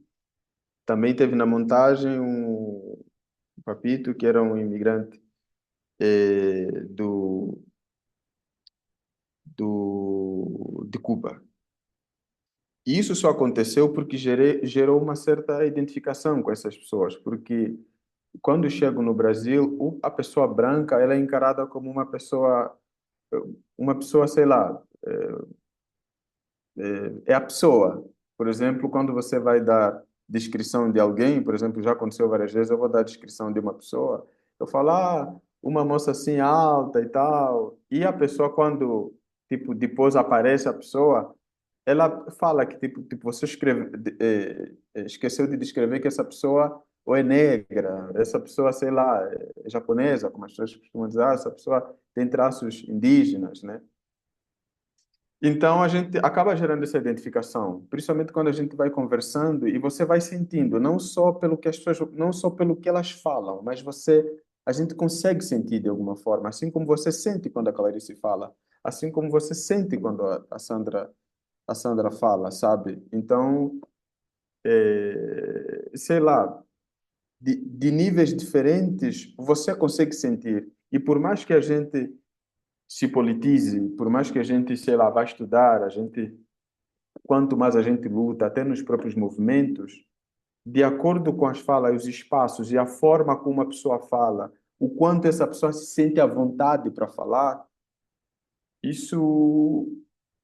S7: também teve na montagem um papito que era um imigrante de Cuba. E isso só aconteceu porque gerou uma certa identificação com essas pessoas, porque quando chego no Brasil, a pessoa branca ela é encarada como uma pessoa, sei lá, é a pessoa. Por exemplo, quando você vai dar descrição de alguém, por exemplo, já aconteceu várias vezes, eu vou dar descrição de uma pessoa, eu falo, uma moça assim alta e tal, e a pessoa quando, tipo, depois aparece a pessoa, ela fala que, tipo você esqueceu de descrever que essa pessoa ou é negra, essa pessoa, sei lá, é japonesa, como as pessoas costumam dizer, essa pessoa tem traços indígenas, né? Então a gente acaba gerando essa identificação, principalmente quando a gente vai conversando e você vai sentindo, não só pelo que as pessoas, não só pelo que elas falam, mas a gente consegue sentir de alguma forma, assim como você sente quando a Clarice fala, assim como você sente quando a Sandra fala, sabe? Então, sei lá, de níveis diferentes, você consegue sentir. E por mais que a gente se politize, por mais que a gente, sei lá, vá estudar, quanto mais a gente luta, até nos próprios movimentos, de acordo com as falas, os espaços e a forma como uma pessoa fala, o quanto essa pessoa se sente à vontade para falar, isso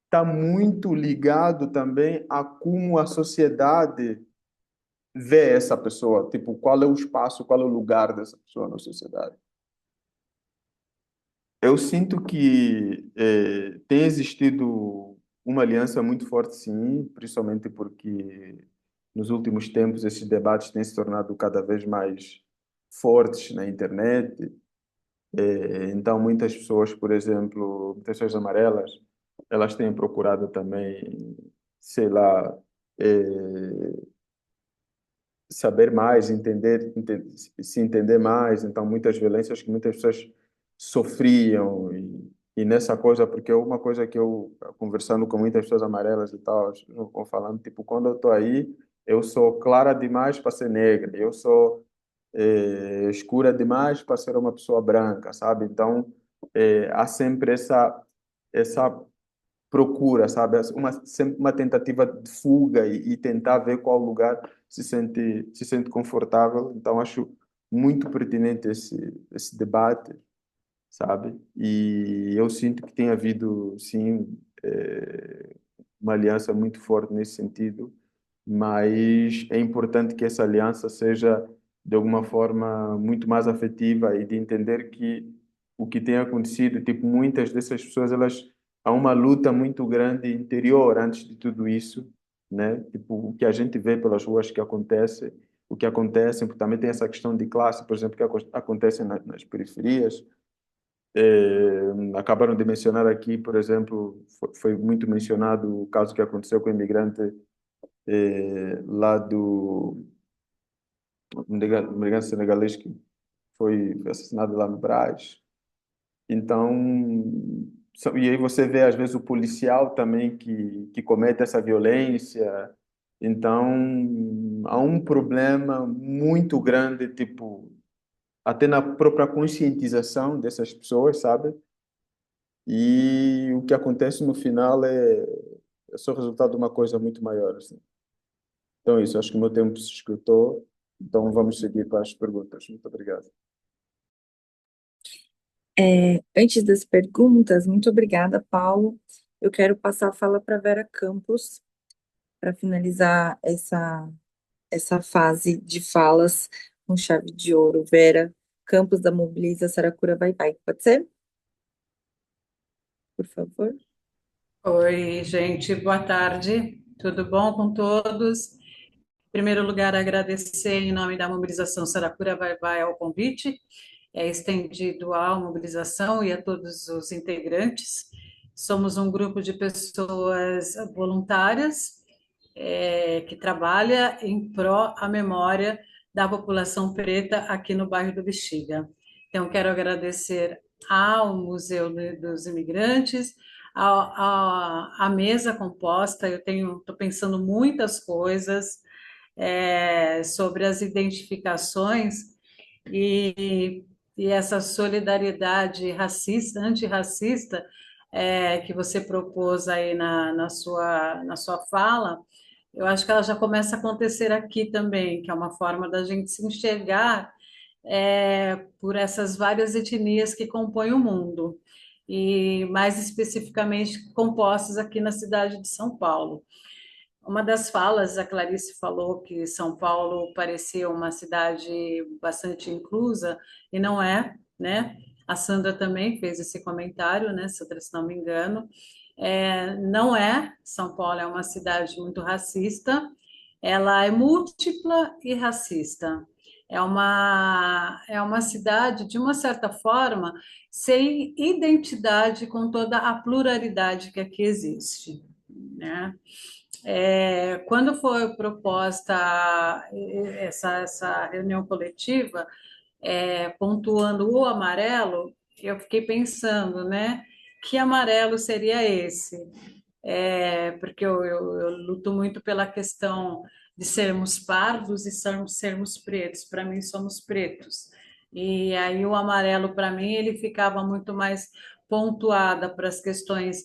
S7: está muito ligado também a como a sociedade vê essa pessoa, tipo, qual é o espaço, qual é o lugar dessa pessoa na sociedade. Eu sinto que tem existido uma aliança muito forte, sim, principalmente porque nos últimos tempos esses debates têm se tornado cada vez mais fortes na internet. Então, muitas pessoas, por exemplo, muitas pessoas amarelas, elas têm procurado também, sei lá, saber mais, se entender mais. Então, muitas violências que muitas pessoas sofriam e nessa coisa, porque é uma coisa que eu, conversando com muitas pessoas amarelas e tal, elas vão falando, tipo, quando eu tô aí, eu sou clara demais para ser negra, eu sou escura demais para ser uma pessoa branca, sabe? Então, há sempre essa procura, sabe? Sempre uma tentativa de fuga e tentar ver qual lugar se sente confortável. Então, acho muito pertinente esse debate, sabe? E eu sinto que tem havido, sim, uma aliança muito forte nesse sentido, mas é importante que essa aliança seja, de alguma forma, muito mais afetiva e de entender que o que tem acontecido, tipo, muitas dessas pessoas, elas há uma luta muito grande interior antes de tudo isso, né? Tipo, o que a gente vê pelas ruas que acontece, o que acontece, porque também tem essa questão de classe, por exemplo, que acontece nas periferias. Acabaram de mencionar aqui, por exemplo, foi muito mencionado o caso que aconteceu com o imigrante lá um imigrante senegalês que foi assassinado lá no Brás. Então, e aí você vê às vezes o policial também que comete essa violência. Então, há um problema muito grande, tipo, até na própria conscientização dessas pessoas, sabe? E o que acontece no final é só resultado de uma coisa muito maior, assim. Então, é isso, acho que o meu tempo se esgotou. Então, vamos seguir para as perguntas. Muito obrigado.
S2: Antes das perguntas, muito obrigada, Paulo. Eu quero passar a fala para Vera Campos, para finalizar essa fase de falas com chave de ouro. Vera Campos, da Mobiliza Saracura Vai Vai. Pode ser? Por favor.
S8: Oi, gente, boa tarde. Tudo bom com todos? Em primeiro lugar, agradecer em nome da Mobilização Saracura Vai Vai ao convite, estendido à mobilização e a todos os integrantes. Somos um grupo de pessoas voluntárias que trabalha em pró à memória da população preta aqui no bairro do Bexiga. Então, quero agradecer ao Museu dos Imigrantes, à mesa composta. Eu estou pensando muitas coisas sobre as identificações e, e essa solidariedade racista, antirracista, que você propôs aí na sua fala. Eu acho que ela já começa a acontecer aqui também, que é uma forma da gente se enxergar por essas várias etnias que compõem o mundo, e mais especificamente compostas aqui na cidade de São Paulo. Uma das falas, a Clarice falou que São Paulo parecia uma cidade bastante inclusa, e não é, né? A Sandra também fez esse comentário, né? Sandra, se não me engano. Não é, São Paulo é uma cidade muito racista, ela é múltipla e racista. É uma cidade, de uma certa forma, sem identidade com toda a pluralidade que aqui existe, né? Quando foi proposta essa reunião coletiva, pontuando o amarelo, eu fiquei pensando, né? Que amarelo seria esse? Porque eu luto muito pela questão de sermos pardos e sermos pretos. Para mim, somos pretos. E aí o amarelo, para mim, ele ficava muito mais pontuada para as questões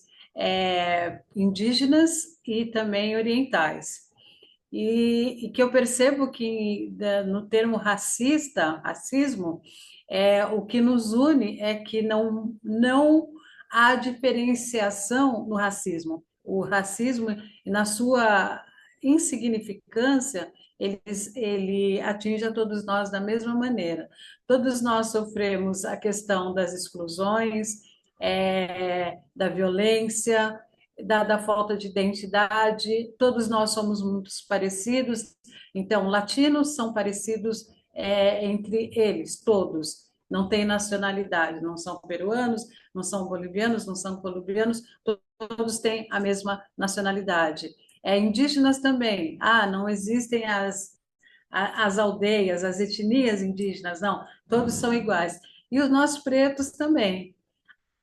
S8: indígenas e também orientais. E que eu percebo que no termo racismo, o que nos une é que não há diferenciação no racismo. o racismo, e na sua insignificância, ele atinge a todos nós da mesma maneira. Todos nós sofremos a questão das exclusões, da violência, da falta de identidade. Todos nós somos muito parecidos. Então, latinos são parecidos entre eles, todos. Não tem nacionalidade, não são peruanos, não são bolivianos, não são colombianos, todos têm a mesma nacionalidade. Indígenas também. Não existem as aldeias, as etnias indígenas, não, todos são iguais. E os nossos pretos também.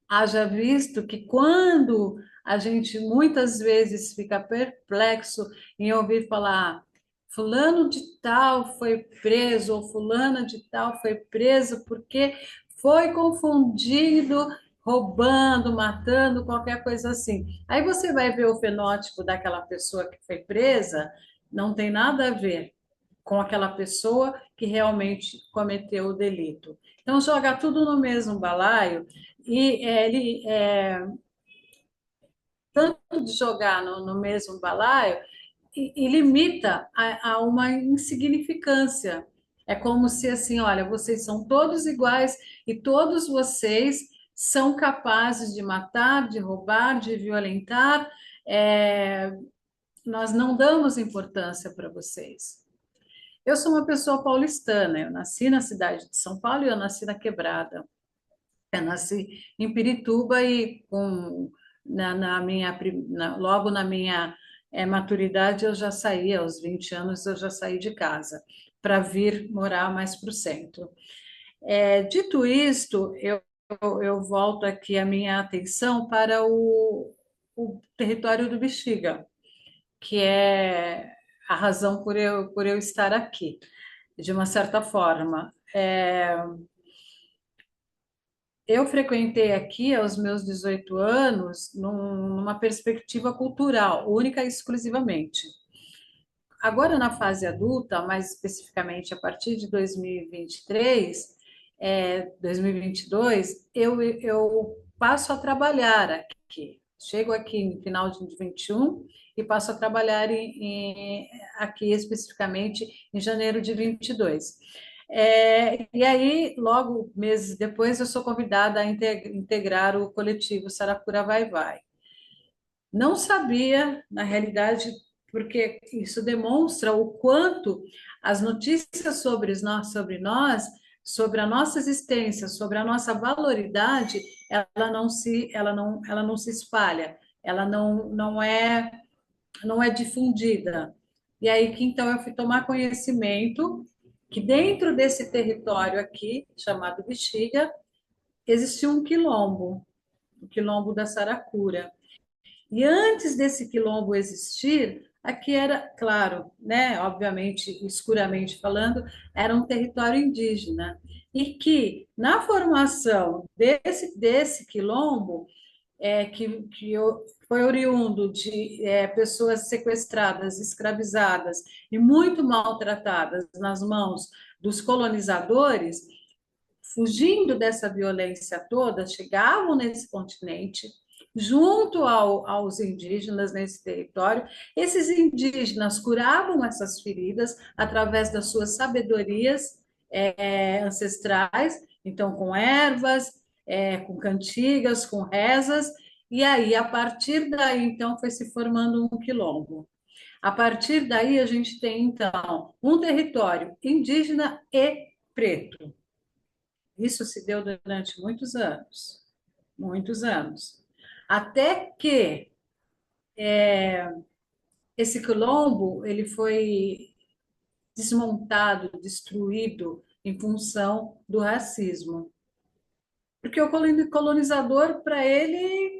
S8: Haja visto que quando a gente muitas vezes fica perplexo em ouvir falar fulano de tal foi preso, ou fulana de tal foi presa porque foi confundido roubando, matando, qualquer coisa assim. Aí você vai ver o fenótipo daquela pessoa que foi presa, não tem nada a ver com aquela pessoa que realmente cometeu o delito. Então, joga tudo no mesmo balaio e tanto de jogar no mesmo balaio e limita a uma insignificância. É como se assim, olha, vocês são todos iguais e todos vocês são capazes de matar, de roubar, de violentar. Nós não damos importância para vocês. Eu sou uma pessoa paulistana, eu nasci na cidade de São Paulo e eu nasci na Quebrada. Eu nasci em Pirituba e logo na minha maturidade eu já saí, aos 20 anos eu já saí de casa para vir morar mais para o centro. Dito isto, eu volto aqui a minha atenção para o território do Bexiga, que é a razão por eu estar aqui, de uma certa forma. Eu frequentei aqui aos meus 18 anos numa perspectiva cultural, única e exclusivamente. Agora, na fase adulta, mais especificamente a partir de 2023, 2022, eu passo a trabalhar aqui. Chego aqui no final de 21 e passo a trabalhar aqui especificamente em janeiro de 22. E aí, logo, meses depois, eu sou convidada a integrar o coletivo Saracura Vai Vai. Não sabia, na realidade, porque isso demonstra o quanto as notícias sobre nós, sobre a nossa existência, sobre a nossa valoridade, ela não se espalha, ela não é difundida. E aí que então eu fui tomar conhecimento que dentro desse território aqui, chamado Bexiga, existia um quilombo, o quilombo da Saracura. E antes desse quilombo existir, aqui era, claro, né, obviamente, escuramente falando, era um território indígena. E que, na formação desse quilombo, foi oriundo de pessoas sequestradas, escravizadas e muito maltratadas nas mãos dos colonizadores, fugindo dessa violência toda, chegavam nesse continente, junto aos indígenas nesse território. Esses indígenas curavam essas feridas através das suas sabedorias ancestrais, então com ervas, com cantigas, com rezas, e aí, a partir daí, então, foi se formando um quilombo. A partir daí, a gente tem, então, um território indígena e preto. Isso se deu durante muitos anos. Muitos anos. Até que esse quilombo ele foi desmontado, destruído em função do racismo. Porque o colonizador, para ele,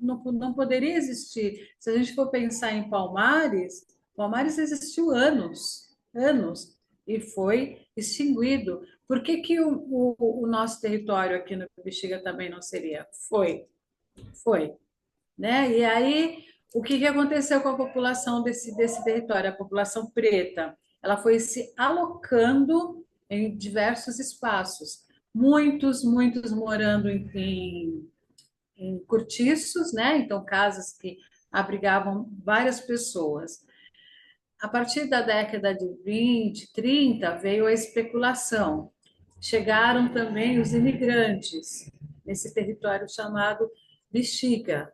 S8: não poderia existir. Se a gente for pensar em Palmares, Palmares existiu anos, e foi extinguido. Por que o nosso território aqui no Bexiga também não seria? Foi. Né? E aí, o que aconteceu com a população desse território? A população preta, ela foi se alocando em diversos espaços. Muitos morando em cortiços, né? Então, casas que abrigavam várias pessoas. A partir da década de 20, 30, veio a especulação. Chegaram também os imigrantes nesse território chamado Bexiga.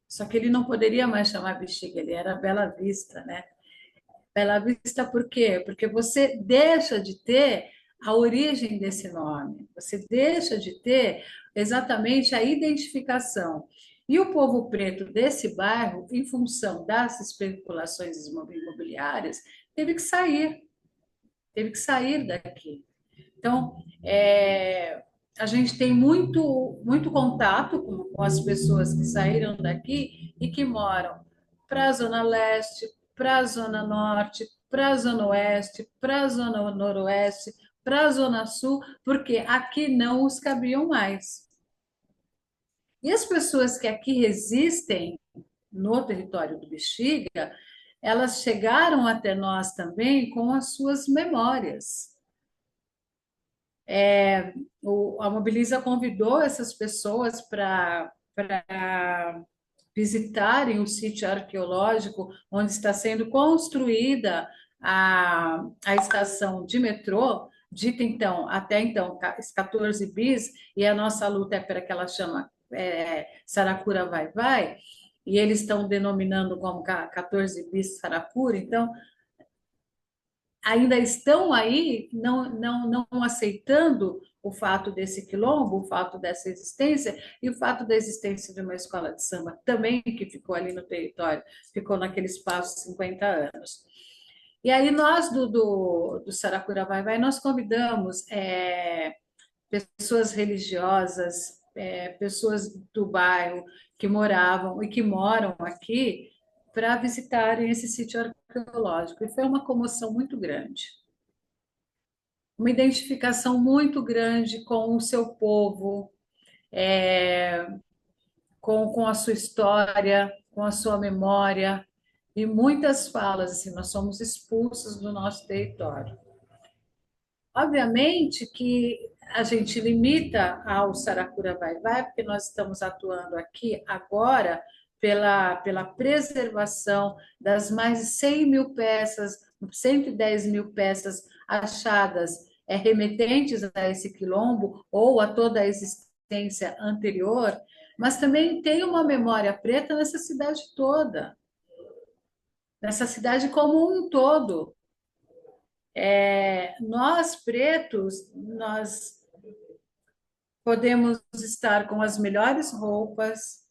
S8: Só que ele não poderia mais chamar Bexiga, ele era Bela Vista, né? Bela Vista por quê? Porque você deixa de ter a origem desse nome, você deixa de ter exatamente a identificação. E o povo preto desse bairro, em função das especulações imobiliárias, teve que sair daqui. Então, a gente tem muito contato com as pessoas que saíram daqui e que moram para a Zona Leste, para a Zona Norte, para a Zona Oeste, para a Zona Noroeste, para a Zona Sul, porque aqui não os cabiam mais. E as pessoas que aqui resistem no território do Bexiga, elas chegaram até nós também com as suas memórias. A Mobiliza convidou essas pessoas para visitarem o sítio arqueológico onde está sendo construída a estação de metrô, dita então, até então, 14 bis, e a nossa luta é para que ela chama Saracura Vai Vai, e eles estão denominando como 14 bis Saracura, então ainda estão aí não aceitando o fato desse quilombo, o fato dessa existência e o fato da existência de uma escola de samba também que ficou ali no território, ficou naquele espaço 50 anos. E aí nós do Saracura Vai Vai, nós convidamos pessoas religiosas, pessoas do bairro que moravam e que moram aqui para visitarem esse sítio arqueológico. E foi uma comoção muito grande. Uma identificação muito grande com o seu povo, com a sua história, com a sua memória. E muitas falas assim, nós somos expulsos do nosso território. Obviamente que a gente limita ao Saracura Vai Vai, porque nós estamos atuando aqui agora pela preservação das mais de 100 mil peças, 110 mil peças achadas remetentes a esse quilombo ou a toda a existência anterior, mas também tem uma memória preta nessa cidade toda, nessa cidade como um todo. Nós, pretos, nós podemos estar com as melhores roupas,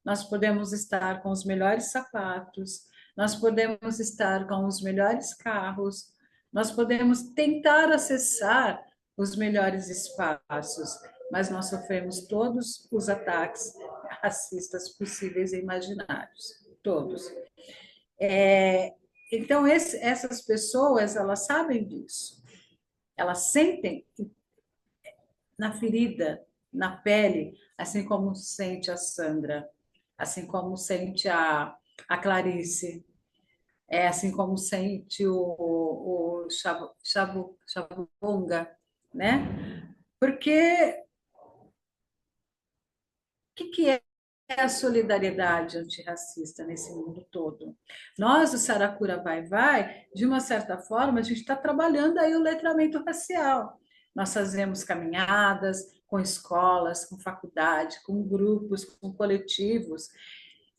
S8: nós podemos estar com os melhores sapatos, nós podemos estar com os melhores carros, nós podemos tentar acessar os melhores espaços, mas nós sofremos todos os ataques racistas possíveis e imaginários, todos. Então, essas pessoas, elas sabem disso. Elas sentem na ferida, na pele, assim como sente a Sandra, assim como sente a Clarice, assim como sente o Chabunga, né? Porque o que é a solidariedade antirracista nesse mundo todo? Nós, o Saracura Vai Vai, de uma certa forma, a gente está trabalhando aí o letramento racial. Nós fazemos caminhadas com escolas, com faculdade, com grupos, com coletivos,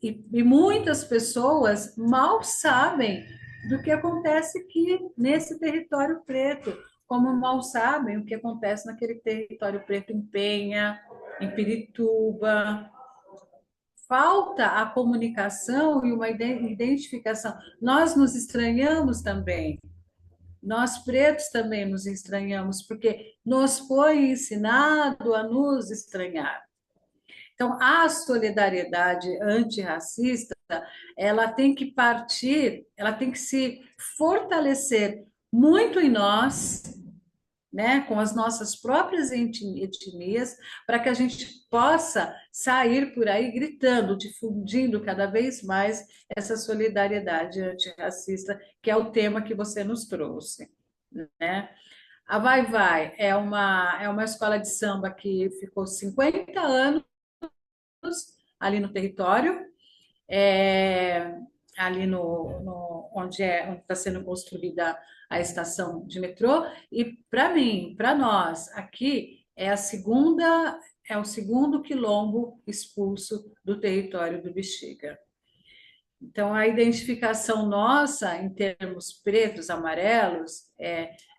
S8: e muitas pessoas mal sabem do que acontece aqui nesse território preto, como mal sabem o que acontece naquele território preto em Penha, em Pirituba. Falta a comunicação e uma identificação. Nós nos estranhamos também. Nós pretos também nos estranhamos, porque nos foi ensinado a nos estranhar. Então, a solidariedade antirracista, ela tem que partir, ela tem que se fortalecer muito em nós, né, com as nossas próprias etnias, para que a gente possa sair por aí gritando, difundindo cada vez mais essa solidariedade antirracista, que é o tema que você nos trouxe, né? A Vai Vai é uma escola de samba que ficou 50 anos ali no território, é, ali onde está sendo construída a estação de metrô. E para mim, para nós, aqui é o segundo quilombo expulso do território do Bexiga. Então, a identificação nossa, em termos pretos, amarelos,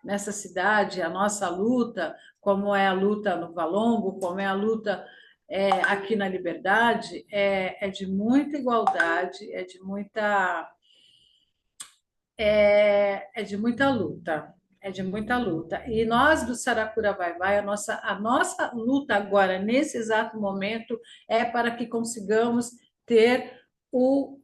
S8: nessa cidade, a nossa luta, como é a luta no Valongo, como é a luta aqui na Liberdade, é de muita igualdade, é de muita luta. É de muita luta. E nós do Saracura Vai, a nossa luta agora, nesse exato momento, é para que consigamos ter o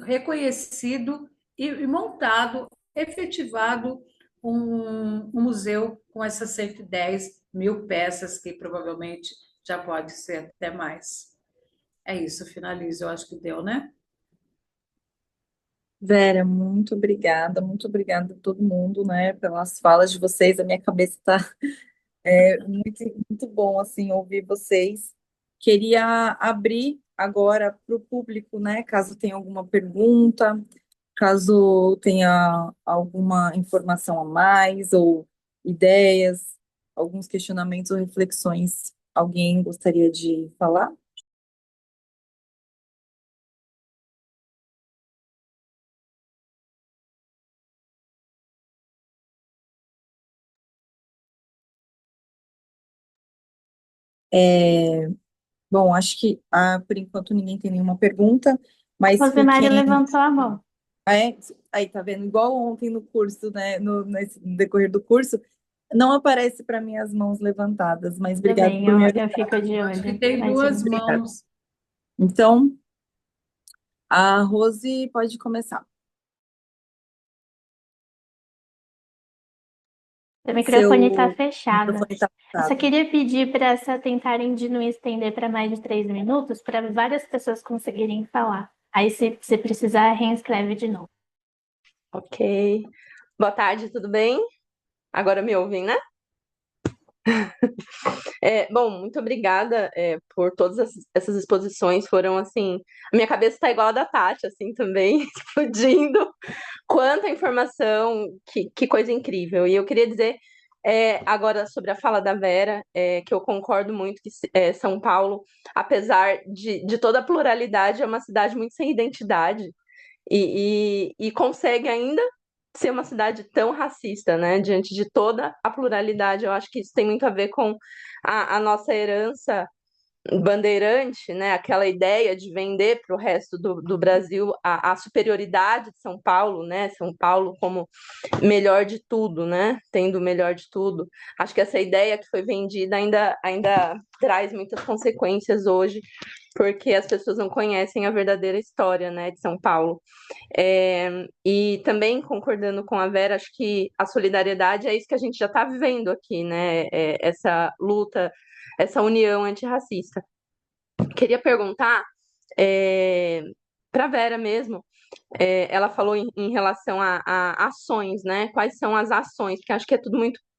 S8: reconhecido e montado, efetivado, um museu com essas 110 mil peças, que provavelmente já pode ser até mais. É isso, finalizo. Eu acho que deu, né?
S2: Vera, muito obrigada a todo mundo, né, pelas falas de vocês. A minha cabeça está muito, muito bom, assim, ouvir vocês. Queria abrir agora para o público, né, caso tenha alguma pergunta, caso tenha alguma informação a mais, ou ideias, alguns questionamentos ou reflexões. Alguém gostaria de falar? Bom, acho que por enquanto ninguém tem nenhuma pergunta, mas
S1: Rosemary
S2: fiquem.
S1: levantou a mão.
S2: Aí, tá vendo? Igual ontem no curso, né? No decorrer do curso, não aparece para mim as mãos levantadas, mas
S1: Tudo
S2: obrigado
S1: bem,
S2: por me
S1: eu fico de
S8: Acho que
S1: olho.
S8: tem duas
S1: Imagina.
S8: mãos.
S2: Então, a Rose pode começar.
S1: O microfone está
S2: Seu
S1: fechado.
S2: microfone está
S1: Eu só
S2: fechado.
S1: queria pedir para tentarem de não estender para mais de 3 minutos, para várias pessoas conseguirem falar. Aí, se precisar, reescreve de novo.
S9: Ok. Boa tarde, tudo bem? Agora me ouvem, né? Bom, muito obrigada por todas essas exposições. Foram assim, a minha cabeça está igual a da Tati, assim também, explodindo. Quanta informação, que coisa incrível. E eu queria dizer agora sobre a fala da Vera, que eu concordo muito que São Paulo, apesar de toda a pluralidade, é uma cidade muito sem identidade e consegue ainda ser uma cidade tão racista, né? Diante de toda a pluralidade, eu acho que isso tem muito a ver com a nossa herança bandeirante, né? Aquela ideia de vender para o resto do Brasil a superioridade de São Paulo, né? São Paulo como melhor de tudo, né? Tendo o melhor de tudo. Acho que essa ideia que foi vendida ainda traz muitas consequências hoje, porque as pessoas não conhecem a verdadeira história, né, de São Paulo. E também concordando com a Vera, acho que a solidariedade é isso que a gente já está vivendo aqui, né? Essa luta, essa união antirracista. Queria perguntar para a Vera mesmo, ela falou em relação a ações, né? Quais são as ações? Porque acho que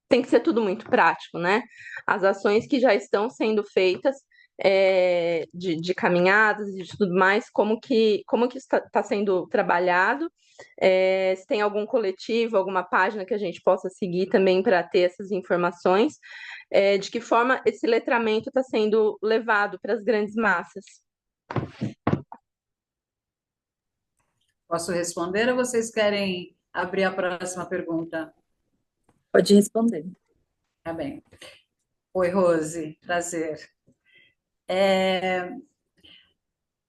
S9: tem que ser tudo muito prático, né? As ações que já estão sendo feitas de caminhadas e de tudo mais, como que está sendo trabalhado, se tem algum coletivo, alguma página que a gente possa seguir também para ter essas informações, de que forma esse letramento está sendo levado para as grandes massas.
S8: Posso responder ou vocês querem abrir a próxima pergunta?
S2: Pode responder.
S8: Tá bem. Oi, Rose, prazer.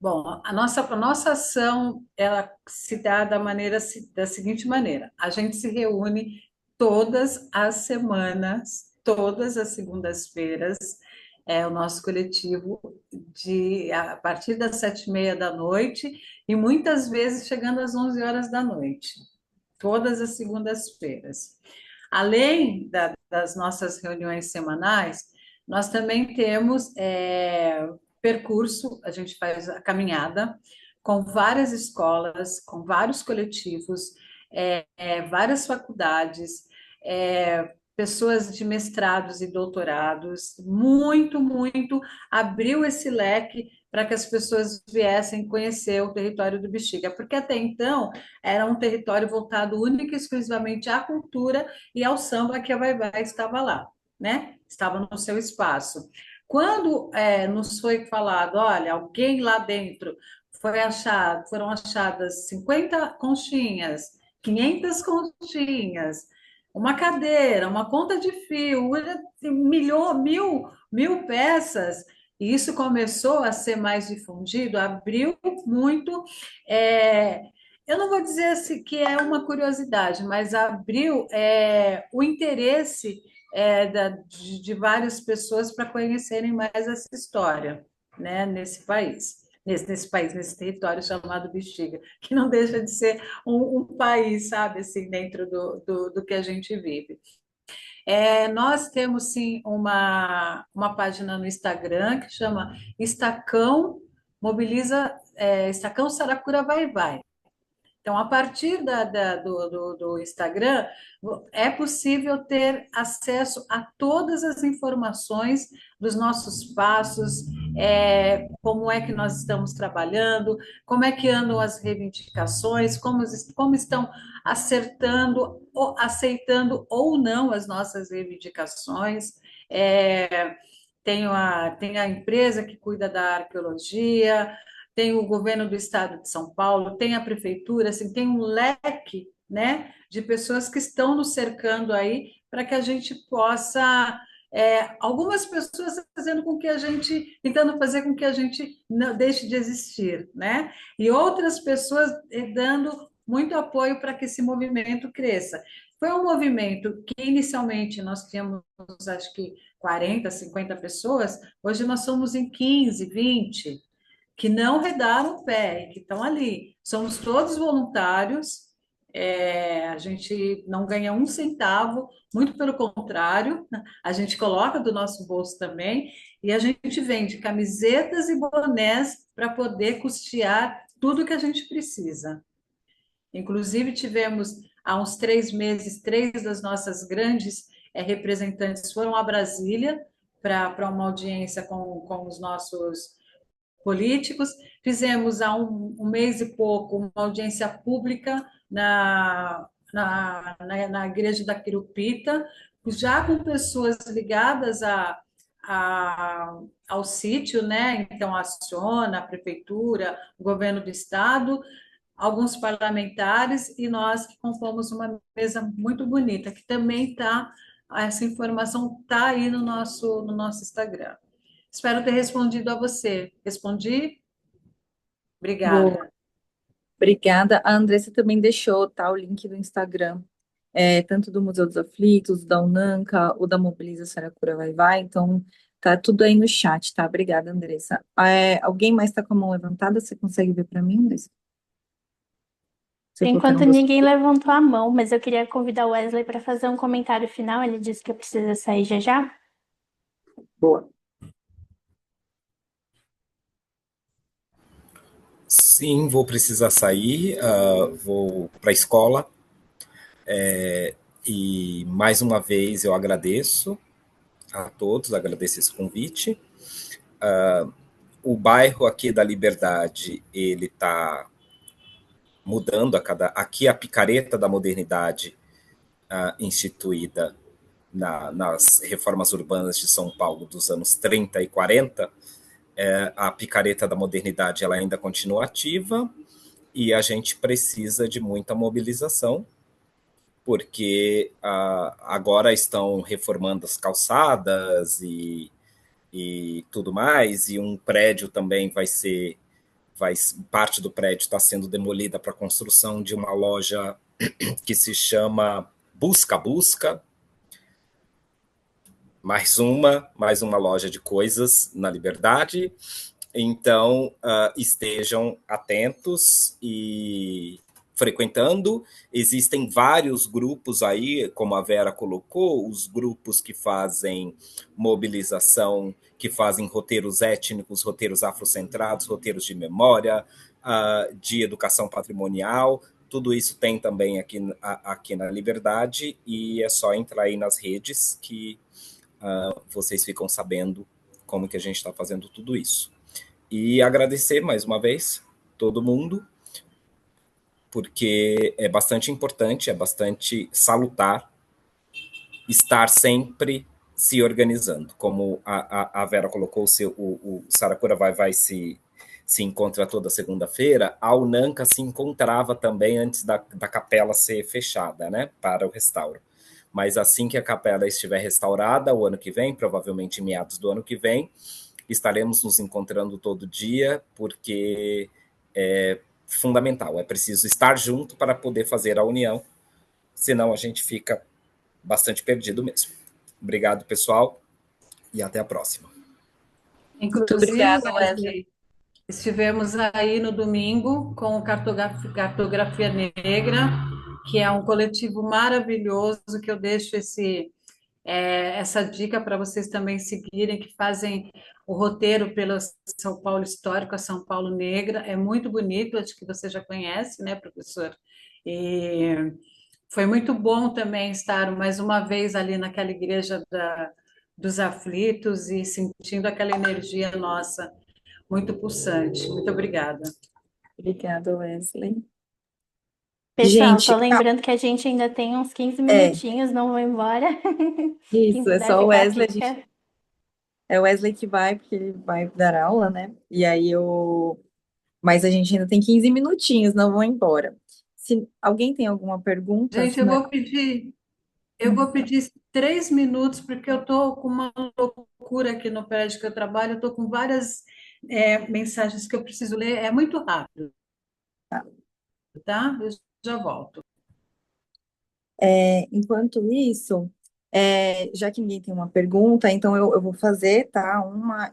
S8: Bom, a nossa ação, ela se dá da seguinte maneira: a gente se reúne todas as semanas, todas as segundas-feiras, o nosso coletivo, a partir das 7h30 da noite, e muitas vezes chegando às 11 horas da noite, todas as segundas-feiras. Além das nossas reuniões semanais, nós também temos percurso, a gente faz a caminhada com várias escolas, com vários coletivos, várias faculdades, pessoas de mestrados e doutorados, muito, muito, abriu esse leque para que as pessoas viessem conhecer o território do Bexiga, porque até então era um território voltado única e exclusivamente à cultura e ao samba, que a Vai-Vai estava lá, né? Estava no seu espaço. Quando nos foi falado, olha, alguém lá dentro foram achadas 50 conchinhas, 500 conchinhas, uma cadeira, uma conta de fio, mil peças, e isso começou a ser mais difundido, abriu muito. é, eu não vou dizer assim que é uma curiosidade, mas abriu o interesse de várias pessoas para conhecerem mais essa história, né, nesse país. Nesse território chamado Bexiga, que não deixa de ser um país, sabe, assim, dentro do que a gente vive. Nós temos, sim, uma página no Instagram que chama Estacão Estacão Saracura Vai Vai. Então, a partir do Instagram, é possível ter acesso a todas as informações dos nossos passos, como é que nós estamos trabalhando, como é que andam as reivindicações, como estão aceitando ou não as nossas reivindicações. Tem a empresa que cuida da arqueologia, tem o governo do estado de São Paulo, tem a prefeitura, assim, tem um leque, né, de pessoas que estão nos cercando aí para que a gente possa, algumas pessoas tentando fazer com que a gente não deixe de existir, né, e outras pessoas dando muito apoio para que esse movimento cresça. Foi um movimento que inicialmente nós tínhamos, acho que 40, 50 pessoas, hoje nós somos em 15, 20, que não redaram o pé e que estão ali. Somos todos voluntários, a gente não ganha um centavo, muito pelo contrário, a gente coloca do nosso bolso também, e a gente vende camisetas e bonés para poder custear tudo que a gente precisa. Inclusive, tivemos há uns 3 meses, 3 das nossas grandes representantes foram a Brasília para uma audiência com os nossos políticos. Fizemos há um mês e pouco uma audiência pública na Igreja da Quirupita, já com pessoas ligadas ao sítio, né? Então, a Aciona, a Prefeitura, o Governo do Estado, alguns parlamentares, e nós que compomos uma mesa muito bonita, que também essa informação está aí no nosso Instagram. Espero ter respondido a você. Respondi?
S2: Boa,
S8: Obrigada.
S2: obrigada. A Andressa também deixou, tá, o link do Instagram, tanto do Museu dos Aflitos, da UNANCA, o da Mobiliza Saracura Vai Vai, então tá tudo aí no chat, tá? Obrigada, Andressa. Alguém mais está com a mão levantada? Você consegue ver para mim, Andressa? Você
S1: Por
S2: falou que
S1: enquanto
S2: não gostou.
S1: ninguém levantou a mão, mas eu queria convidar o Wesley para fazer um comentário final. Ele disse que precisa sair já já.
S2: Boa.
S5: Sim, vou precisar sair, vou para a escola. E mais uma vez eu agradeço a todos, agradeço esse convite. O bairro aqui da Liberdade, ele está mudando aqui a picareta da modernidade instituída nas reformas urbanas de São Paulo dos anos 30 e 40, a picareta da modernidade ela ainda continua ativa e a gente precisa de muita mobilização, porque agora estão reformando as calçadas e tudo mais, e um prédio também parte do prédio está sendo demolida para a construção de uma loja que se chama Busca Busca, mais uma loja de coisas na Liberdade. Então, estejam atentos e frequentando. Existem vários grupos aí, como a Vera colocou, os grupos que fazem mobilização, que fazem roteiros étnicos, roteiros afrocentrados, roteiros de memória, de educação patrimonial. Tudo isso tem também aqui na Liberdade, e é só entrar aí nas redes que vocês ficam sabendo como que a gente está fazendo tudo isso. E agradecer mais uma vez todo mundo, porque é bastante importante, é bastante salutar estar sempre se organizando. Como a Vera colocou, o Saracura Vai se encontra toda segunda-feira, a Unanca se encontrava também antes da capela ser fechada, né, para o restauro. Mas assim que a capela estiver restaurada, o ano que vem, provavelmente em meados do ano que vem, estaremos nos encontrando todo dia, porque é fundamental, é preciso estar junto para poder fazer a união, senão a gente fica bastante perdido mesmo. Obrigado, pessoal, e até a próxima.
S9: Muito
S8: Inclusive,
S9: obrigada, Wesley.
S8: estivemos aí no domingo com o Cartografia Negra, que é um coletivo maravilhoso, que eu deixo essa dica para vocês também seguirem, que fazem o roteiro pelo São Paulo Histórico, a São Paulo Negra. É muito bonito, acho que você já conhece, né, professor? E foi muito bom também estar mais uma vez ali naquela igreja dos aflitos e sentindo aquela energia nossa, muito pulsante. Muito obrigada.
S2: Obrigada, Wesley.
S1: Pessoal,
S2: Gente,
S1: só lembrando que a gente ainda tem uns 15
S2: é,
S1: minutinhos, não vou embora. Quem
S2: isso, é
S1: puder
S2: só o
S1: ficar,
S2: Wesley,
S1: fica.
S2: é o Wesley que vai, porque ele vai dar aula, né? E aí mas a gente ainda tem 15 minutinhos, não vou embora. Se alguém tem alguma pergunta,
S8: Gente, eu vou pedir 3 minutos, porque eu estou com uma loucura aqui no prédio que eu trabalho, eu estou com várias mensagens que eu preciso ler, é muito rápido, tá? Eu já volto.
S2: enquanto isso, já que ninguém tem uma pergunta, então eu vou fazer, tá?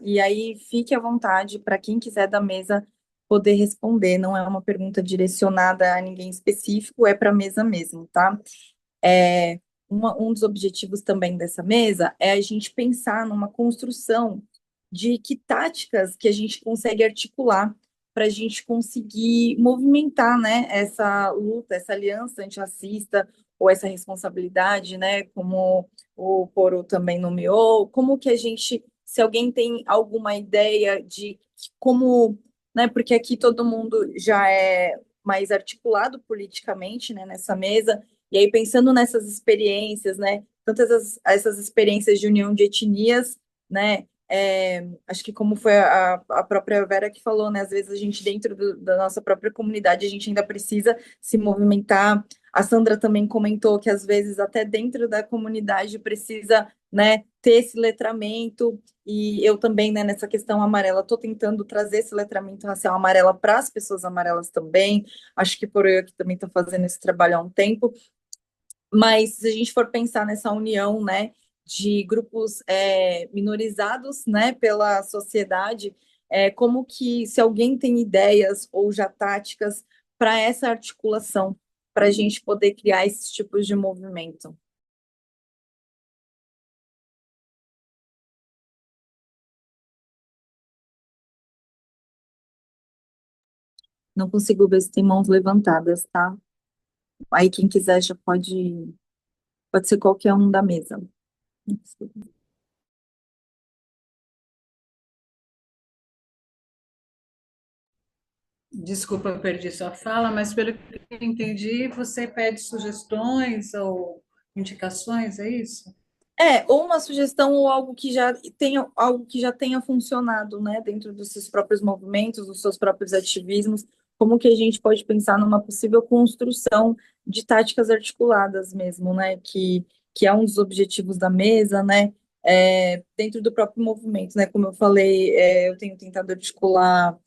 S2: E aí fique à vontade para quem quiser da mesa poder responder. Não é uma pergunta direcionada a ninguém específico, é para a mesa mesmo, tá? É, um dos objetivos também dessa mesa é a gente pensar numa construção de que táticas que a gente consegue articular para a gente conseguir movimentar, né, essa luta, essa aliança antirracista ou essa responsabilidade, né, como o Poro também nomeou, como que a gente, se alguém tem alguma ideia de como, né, porque aqui todo mundo já é mais articulado politicamente, né, nessa mesa, e aí, pensando nessas experiências, né, tantas essas experiências de união de etnias, né, acho que como foi a própria Vera que falou, né, às vezes a gente dentro da nossa própria comunidade, a gente ainda precisa se movimentar. A Sandra também comentou que às vezes até dentro da comunidade precisa, né, ter esse letramento, e eu também, né, nessa questão amarela, estou tentando trazer esse letramento racial amarela para as pessoas amarelas também, acho que por eu aqui também estou fazendo esse trabalho há um tempo, mas se a gente for pensar nessa união, né, de grupos minorizados, né, pela sociedade, como que, se alguém tem ideias ou já táticas para essa articulação, para a gente poder criar esses tipos de movimento? Não consigo ver se tem mãos levantadas, tá? Aí quem quiser já pode ser qualquer um da mesa.
S8: Desculpa, eu perdi sua fala, mas pelo que eu entendi, você pede sugestões ou indicações, é isso?
S2: Ou uma sugestão ou algo que já tenha funcionado, né, dentro dos seus próprios movimentos, dos seus próprios ativismos, como que a gente pode pensar numa possível construção de táticas articuladas mesmo, né, que é um dos objetivos da mesa, né, dentro do próprio movimento, né, como eu falei, eu tenho tentado articular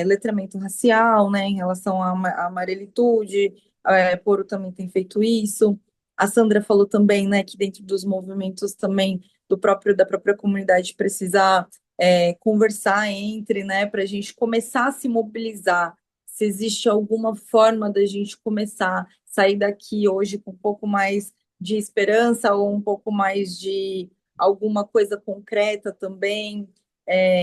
S2: letramento racial, né, em relação à amarelitude, Poro também tem feito isso. A Sandra falou também, né, que dentro dos movimentos também da própria comunidade precisa conversar entre, né, para a gente começar a se mobilizar. Se existe alguma forma da gente começar a sair daqui hoje com um pouco mais de esperança ou um pouco mais de alguma coisa concreta também.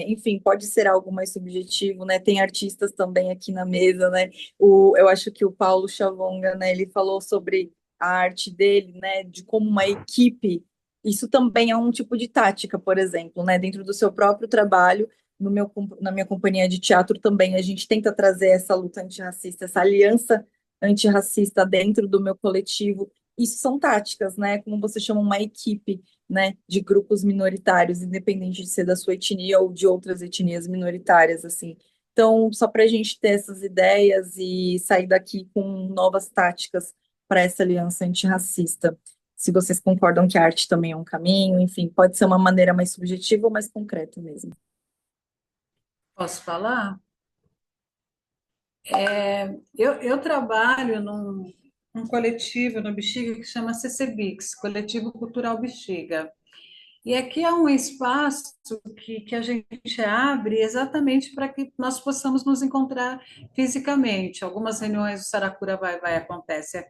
S2: Enfim, pode ser algo mais subjetivo, né? Tem artistas também aqui na mesa, né? Eu acho que o Paulo Chavonga, né, ele falou sobre a arte dele, né, de como uma equipe, isso também é um tipo de tática, por exemplo, né, dentro do seu próprio trabalho, na minha companhia de teatro também, a gente tenta trazer essa luta antirracista, essa aliança antirracista dentro do meu coletivo. Isso são táticas, né? Como você chama uma equipe, né, de grupos minoritários, independente de ser da sua etnia ou de outras etnias minoritárias, assim. Então, só para a gente ter essas ideias e sair daqui com novas táticas para essa aliança antirracista. Se vocês concordam que a arte também é um caminho, enfim, pode ser uma maneira mais subjetiva ou mais concreta mesmo.
S8: Posso falar? Eu trabalho num coletivo no Bexiga que chama CCBix, Coletivo Cultural Bexiga. E aqui é um espaço que a gente abre exatamente para que nós possamos nos encontrar fisicamente. Algumas reuniões do Saracura Vai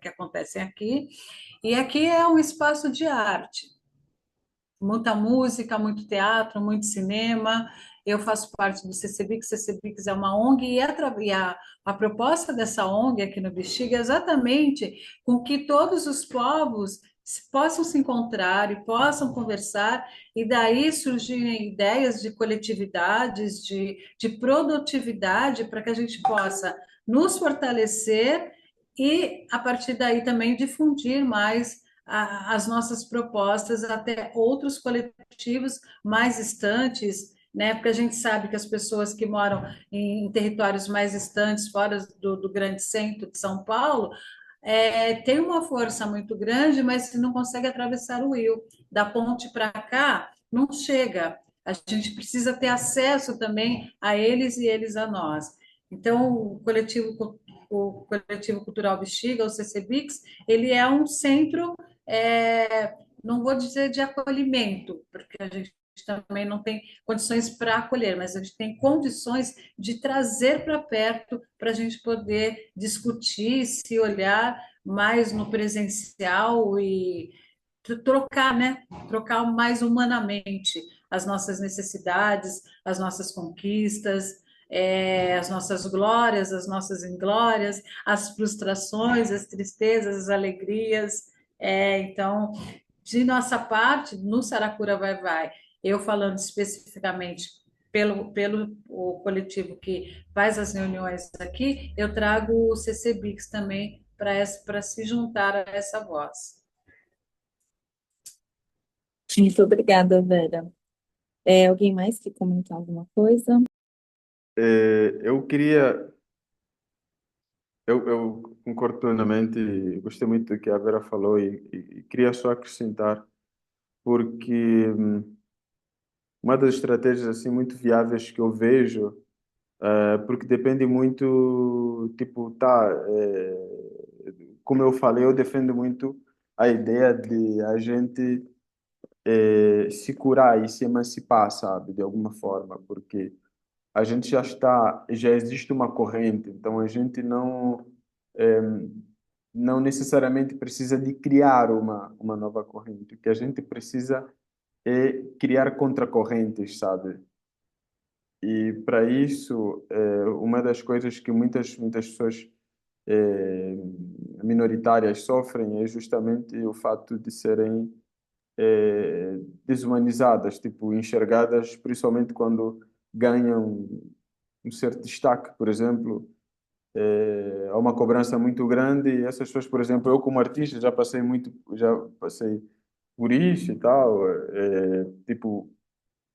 S8: que acontecem aqui, e aqui é um espaço de arte. Muita música, muito teatro, muito cinema. Eu faço parte do CCBix. CCBix é uma ONG a proposta dessa ONG aqui no Bexiga é exatamente com que todos os povos possam se encontrar e possam conversar, e daí surgirem ideias de coletividades, de produtividade, para que a gente possa nos fortalecer e, a partir daí, também difundir mais as nossas propostas até outros coletivos mais distantes, né? Porque a gente sabe que as pessoas que moram em territórios mais distantes, fora do grande centro de São Paulo, tem uma força muito grande, mas não consegue atravessar o rio. Da ponte para cá, não chega. A gente precisa ter acesso também a eles e eles a nós. Então, o coletivo Cultural Bexiga, o CCBix, ele é um centro, não vou dizer de acolhimento, porque a gente também não tem condições para acolher, mas a gente tem condições de trazer para perto para a gente poder discutir, se olhar mais no presencial e trocar, né? Trocar mais humanamente as nossas necessidades, as nossas conquistas, as nossas glórias, as nossas inglórias, as frustrações, as tristezas, as alegrias. Então, de nossa parte, no Saracura Vai, eu falando especificamente pelo o coletivo que faz as reuniões aqui, eu trago o CCBix também para se juntar a essa voz.
S2: Muito obrigada, Vera. Alguém mais quer comentar alguma coisa?
S7: Eu queria, eu concordo plenamente e gostei muito do que a Vera falou e queria só acrescentar, porque uma das estratégias assim muito viáveis que eu vejo, porque depende muito, tipo, como eu falei, eu defendo muito a ideia de a gente se curar e se emancipar, sabe, de alguma forma, porque a gente já existe uma corrente, então a gente não necessariamente precisa de criar uma nova corrente. O que a gente precisa é criar contracorrentes, sabe? E para isso, uma das coisas que muitas pessoas minoritárias sofrem é justamente o fato de serem desumanizadas, tipo, enxergadas, principalmente quando ganham um certo destaque, por exemplo, há uma cobrança muito grande e essas pessoas, por exemplo, eu como artista já passei por isso e tal, tipo,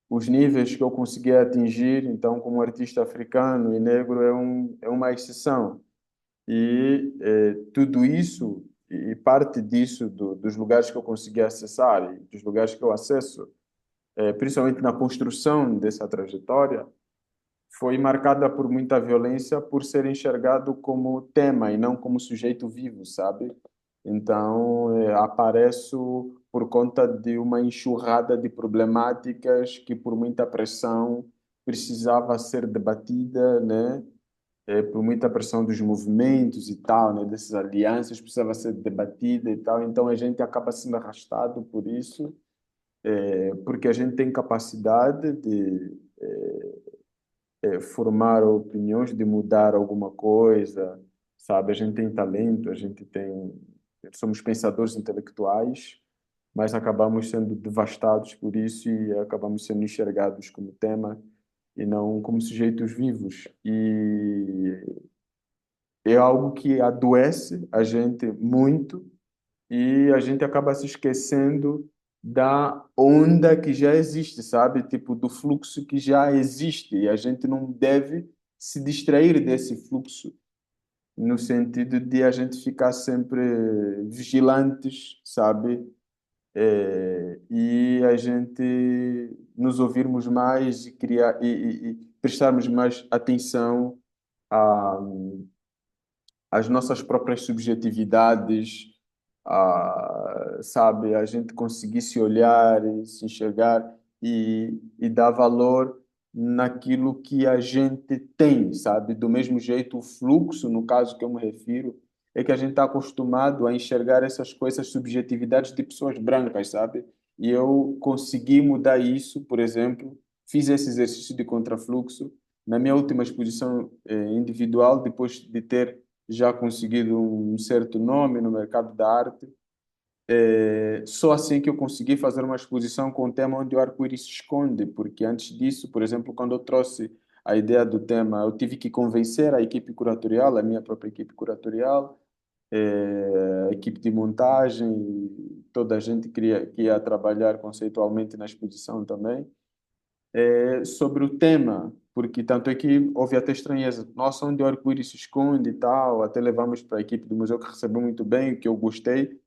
S7: os níveis que eu conseguia atingir, então como artista africano e negro é uma exceção. E tudo isso, e parte disso, dos lugares que eu consegui acessar e dos lugares que eu acesso, principalmente na construção dessa trajetória, foi marcada por muita violência por ser enxergado como tema e não como sujeito vivo, sabe? Então, apareço por conta de uma enxurrada de problemáticas que, por muita pressão, precisava ser debatida, né? Por muita pressão dos movimentos e tal, né? Dessas alianças, precisava ser debatida e tal. Então, a gente acaba sendo arrastado por isso, porque a gente tem capacidade de formar opiniões, de mudar alguma coisa, sabe? A gente tem talento, somos pensadores intelectuais, mas acabamos sendo devastados por isso e acabamos sendo enxergados como tema e não como sujeitos vivos. E é algo que adoece a gente muito e a gente acaba se esquecendo da onda que já existe, sabe? Tipo, do fluxo que já existe. E a gente não deve se distrair desse fluxo, no sentido de a gente ficar sempre vigilantes, sabe? E a gente nos ouvirmos mais e criar e prestarmos mais atenção a, às nossas próprias subjetividades, sabe, a gente conseguir se olhar e se enxergar e dar valor naquilo que a gente tem, sabe? Do mesmo jeito, o fluxo, no caso que eu me refiro, é que a gente está acostumado a enxergar essas coisas, subjetividades de pessoas brancas, sabe? E eu consegui mudar isso, por exemplo, fiz esse exercício de contrafluxo na minha última exposição individual, depois de ter já conseguido um certo nome no mercado da arte. Só assim que eu consegui fazer uma exposição com o tema onde o arco-íris se esconde, porque antes disso, por exemplo, quando eu trouxe a ideia do tema, eu tive que convencer a equipe curatorial, a minha própria equipe curatorial, a equipe de montagem, e toda a gente que ia trabalhar conceitualmente na exposição também, sobre o tema, porque tanto é que houve até estranheza. Nossa, onde o arco-íris se esconde e tal, até levamos para a equipe do museu que recebeu muito bem, que eu gostei,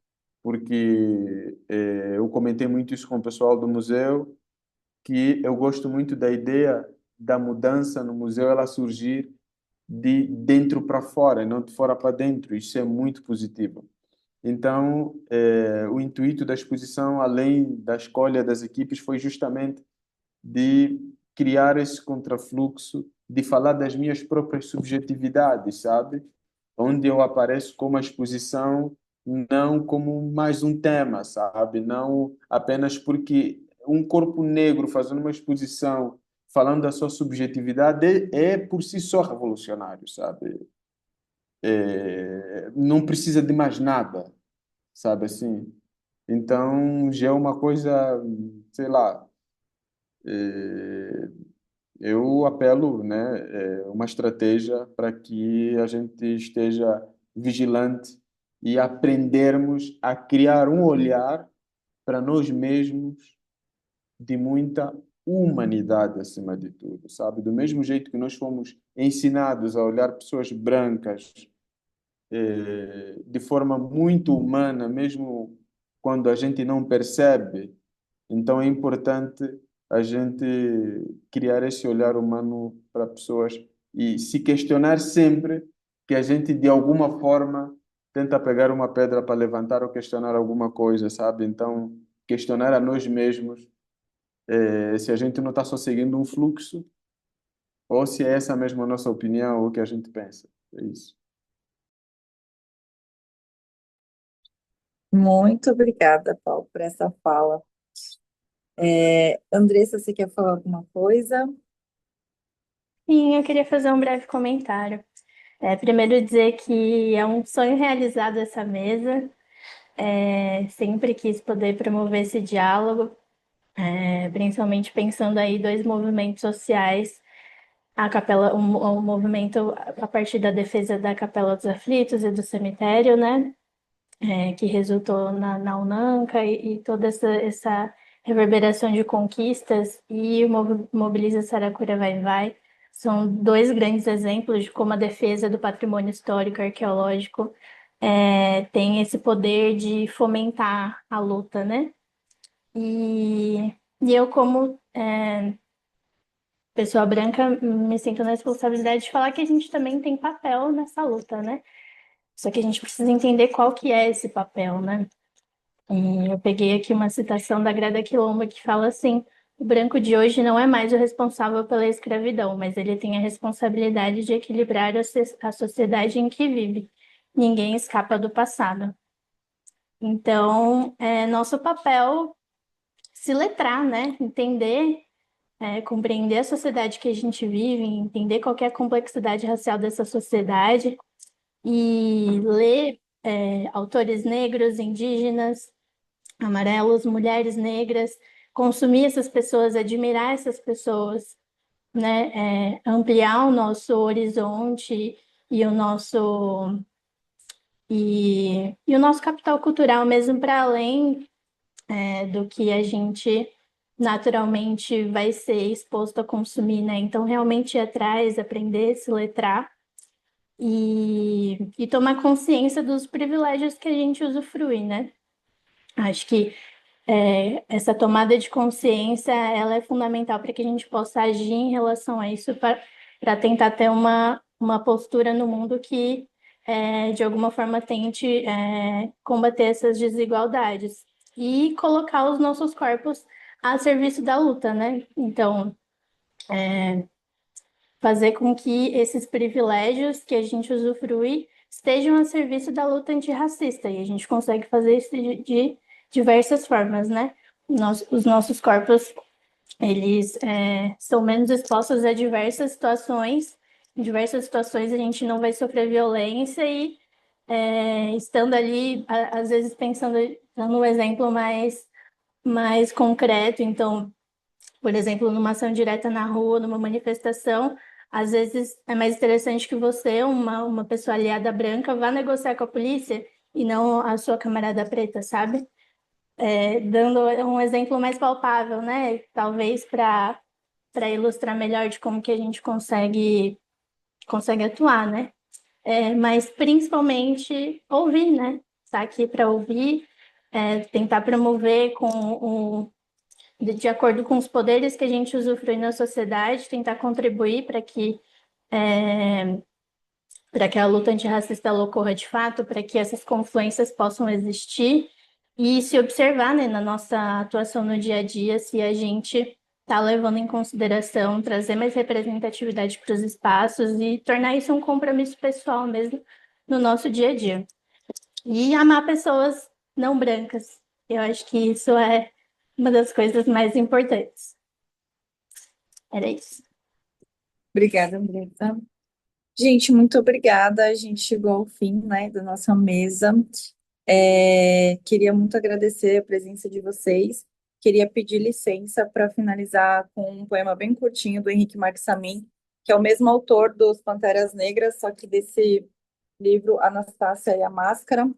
S7: porque eu comentei muito isso com o pessoal do museu, que eu gosto muito da ideia da mudança no museu, ela surgir de dentro para fora, e não de fora para dentro. Isso é muito positivo. Então, o intuito da exposição, além da escolha das equipes, foi justamente de criar esse contrafluxo, de falar das minhas próprias subjetividades, sabe? Onde eu apareço como uma exposição, não como mais um tema, sabe? Não apenas porque um corpo negro fazendo uma exposição falando da sua subjetividade é por si só revolucionário, sabe? Não precisa de mais nada, sabe assim? Então já é uma coisa, sei lá, eu apelo, né, uma estratégia para que a gente esteja vigilante e aprendermos a criar um olhar para nós mesmos de muita humanidade acima de tudo, sabe? Do mesmo jeito que nós fomos ensinados a olhar pessoas brancas de forma muito humana, mesmo quando a gente não percebe, então é importante a gente criar esse olhar humano para pessoas e se questionar sempre que a gente, de alguma forma, tenta pegar uma pedra para levantar ou questionar alguma coisa, sabe? Então, questionar a nós mesmos se a gente não está só seguindo um fluxo ou se é essa mesma a nossa opinião ou o que a gente pensa. É isso.
S2: Muito obrigada, Paulo, por essa fala. Andressa, você quer falar alguma coisa?
S1: Sim, eu queria fazer um breve comentário. Primeiro dizer que é um sonho realizado essa mesa. Sempre quis poder promover esse diálogo, principalmente pensando aí dois movimentos sociais, a capela, o movimento a partir da defesa da Capela dos Aflitos e do cemitério, né? Que resultou na UNANCA e toda essa reverberação de conquistas e o Mobiliza Saracura Vai são dois grandes exemplos de como a defesa do patrimônio histórico e arqueológico tem esse poder de fomentar a luta, né? E eu, como pessoa branca, me sinto na responsabilidade de falar que a gente também tem papel nessa luta, né? Só que a gente precisa entender qual que é esse papel, né? E eu peguei aqui uma citação da Grada Quilomba que fala assim: o branco de hoje não é mais o responsável pela escravidão, mas ele tem a responsabilidade de equilibrar a sociedade em que vive. Ninguém escapa do passado. Então, é nosso papel se letrar, né? Entender, compreender a sociedade que a gente vive, entender qual que é a complexidade racial dessa sociedade e ler autores negros, indígenas, amarelos, mulheres negras, consumir essas pessoas, admirar essas pessoas né, ampliar o nosso horizonte e o nosso capital cultural mesmo para além do que a gente naturalmente vai ser exposto a consumir, né? Então, realmente ir atrás, aprender, se letrar e tomar consciência dos privilégios que a gente usufrui, né? Acho que essa tomada de consciência, ela é fundamental para que a gente possa agir em relação a isso, para tentar ter uma postura no mundo que, de alguma forma, tente combater essas desigualdades e colocar os nossos corpos a serviço da luta, né? Então, fazer com que esses privilégios que a gente usufrui estejam a serviço da luta antirracista, e a gente consegue fazer isso de diversas formas, né? Os nossos corpos, eles são menos expostos a diversas situações. Em diversas situações a gente não vai sofrer violência e estando ali, às vezes pensando, dando um exemplo mais concreto, então, por exemplo, numa ação direta na rua, numa manifestação, às vezes é mais interessante que você, uma pessoa aliada branca, vá negociar com a polícia e não a sua camarada preta, sabe? Dando um exemplo mais palpável, né? Talvez para ilustrar melhor de como que a gente consegue atuar, né? Mas principalmente ouvir, né? Estar aqui para ouvir, tentar promover de acordo com os poderes que a gente usufrui na sociedade, tentar contribuir para que a luta antirracista ela ocorra de fato, para que essas confluências possam existir e se observar, né, na nossa atuação no dia a dia, se a gente está levando em consideração trazer mais representatividade para os espaços e tornar isso um compromisso pessoal mesmo no nosso dia a dia. E amar pessoas não brancas. Eu acho que isso é uma das coisas mais importantes. Era isso.
S2: Obrigada, Andressa. Gente, muito obrigada. A gente chegou ao fim, né, da nossa mesa. Queria muito agradecer a presença de vocês. Queria pedir licença para finalizar com um poema bem curtinho do Henrique Marques Samin, que é o mesmo autor dos Panteras Negras, só que desse livro Anastácia e a Máscara.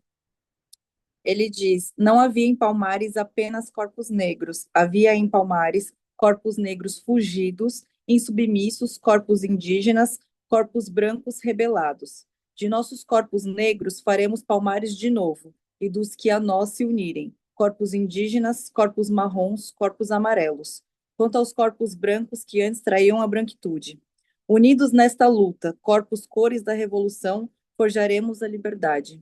S2: Ele diz: não havia em Palmares apenas corpos negros, havia em Palmares corpos negros fugidos, insubmissos, corpos indígenas, corpos brancos rebelados. De nossos corpos negros faremos Palmares de novo, e dos que a nós se unirem, corpos indígenas, corpos marrons, corpos amarelos. Quanto aos corpos brancos que antes traíam a branquitude. Unidos nesta luta, corpos cores da revolução, forjaremos a liberdade.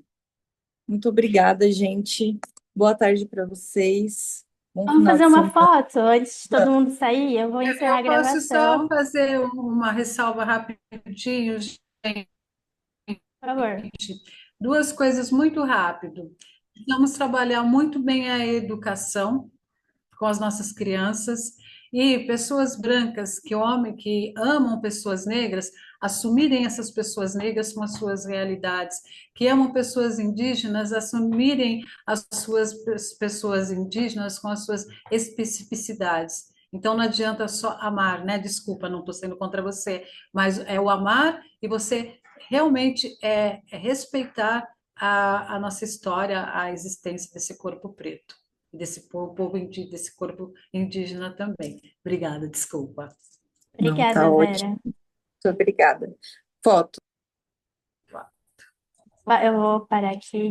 S2: Muito obrigada, gente. Boa tarde para vocês. Bom
S1: Vamos
S2: final
S1: fazer
S2: de
S1: uma
S2: semana.
S1: foto antes de todo mundo sair? Eu vou encerrar a
S8: Eu posso só
S1: gravação,
S8: fazer uma ressalva rapidinho,
S1: por favor.
S8: duas coisas muito rápido. Precisamos trabalhar muito bem a educação com as nossas crianças e pessoas brancas que amam pessoas negras, assumirem essas pessoas negras com as suas realidades, que amam pessoas indígenas, assumirem as suas pessoas indígenas com as suas especificidades. Então não adianta só amar, né? Desculpa, não estou sendo contra você, mas é o amar e você realmente respeitar a nossa história, a existência desse corpo preto desse desse corpo indígena também. Obrigada, desculpa.
S2: Não, tá
S1: Obrigada,
S2: ótimo.
S1: Vera.
S2: Muito obrigada. Foto.
S1: Eu vou parar aqui.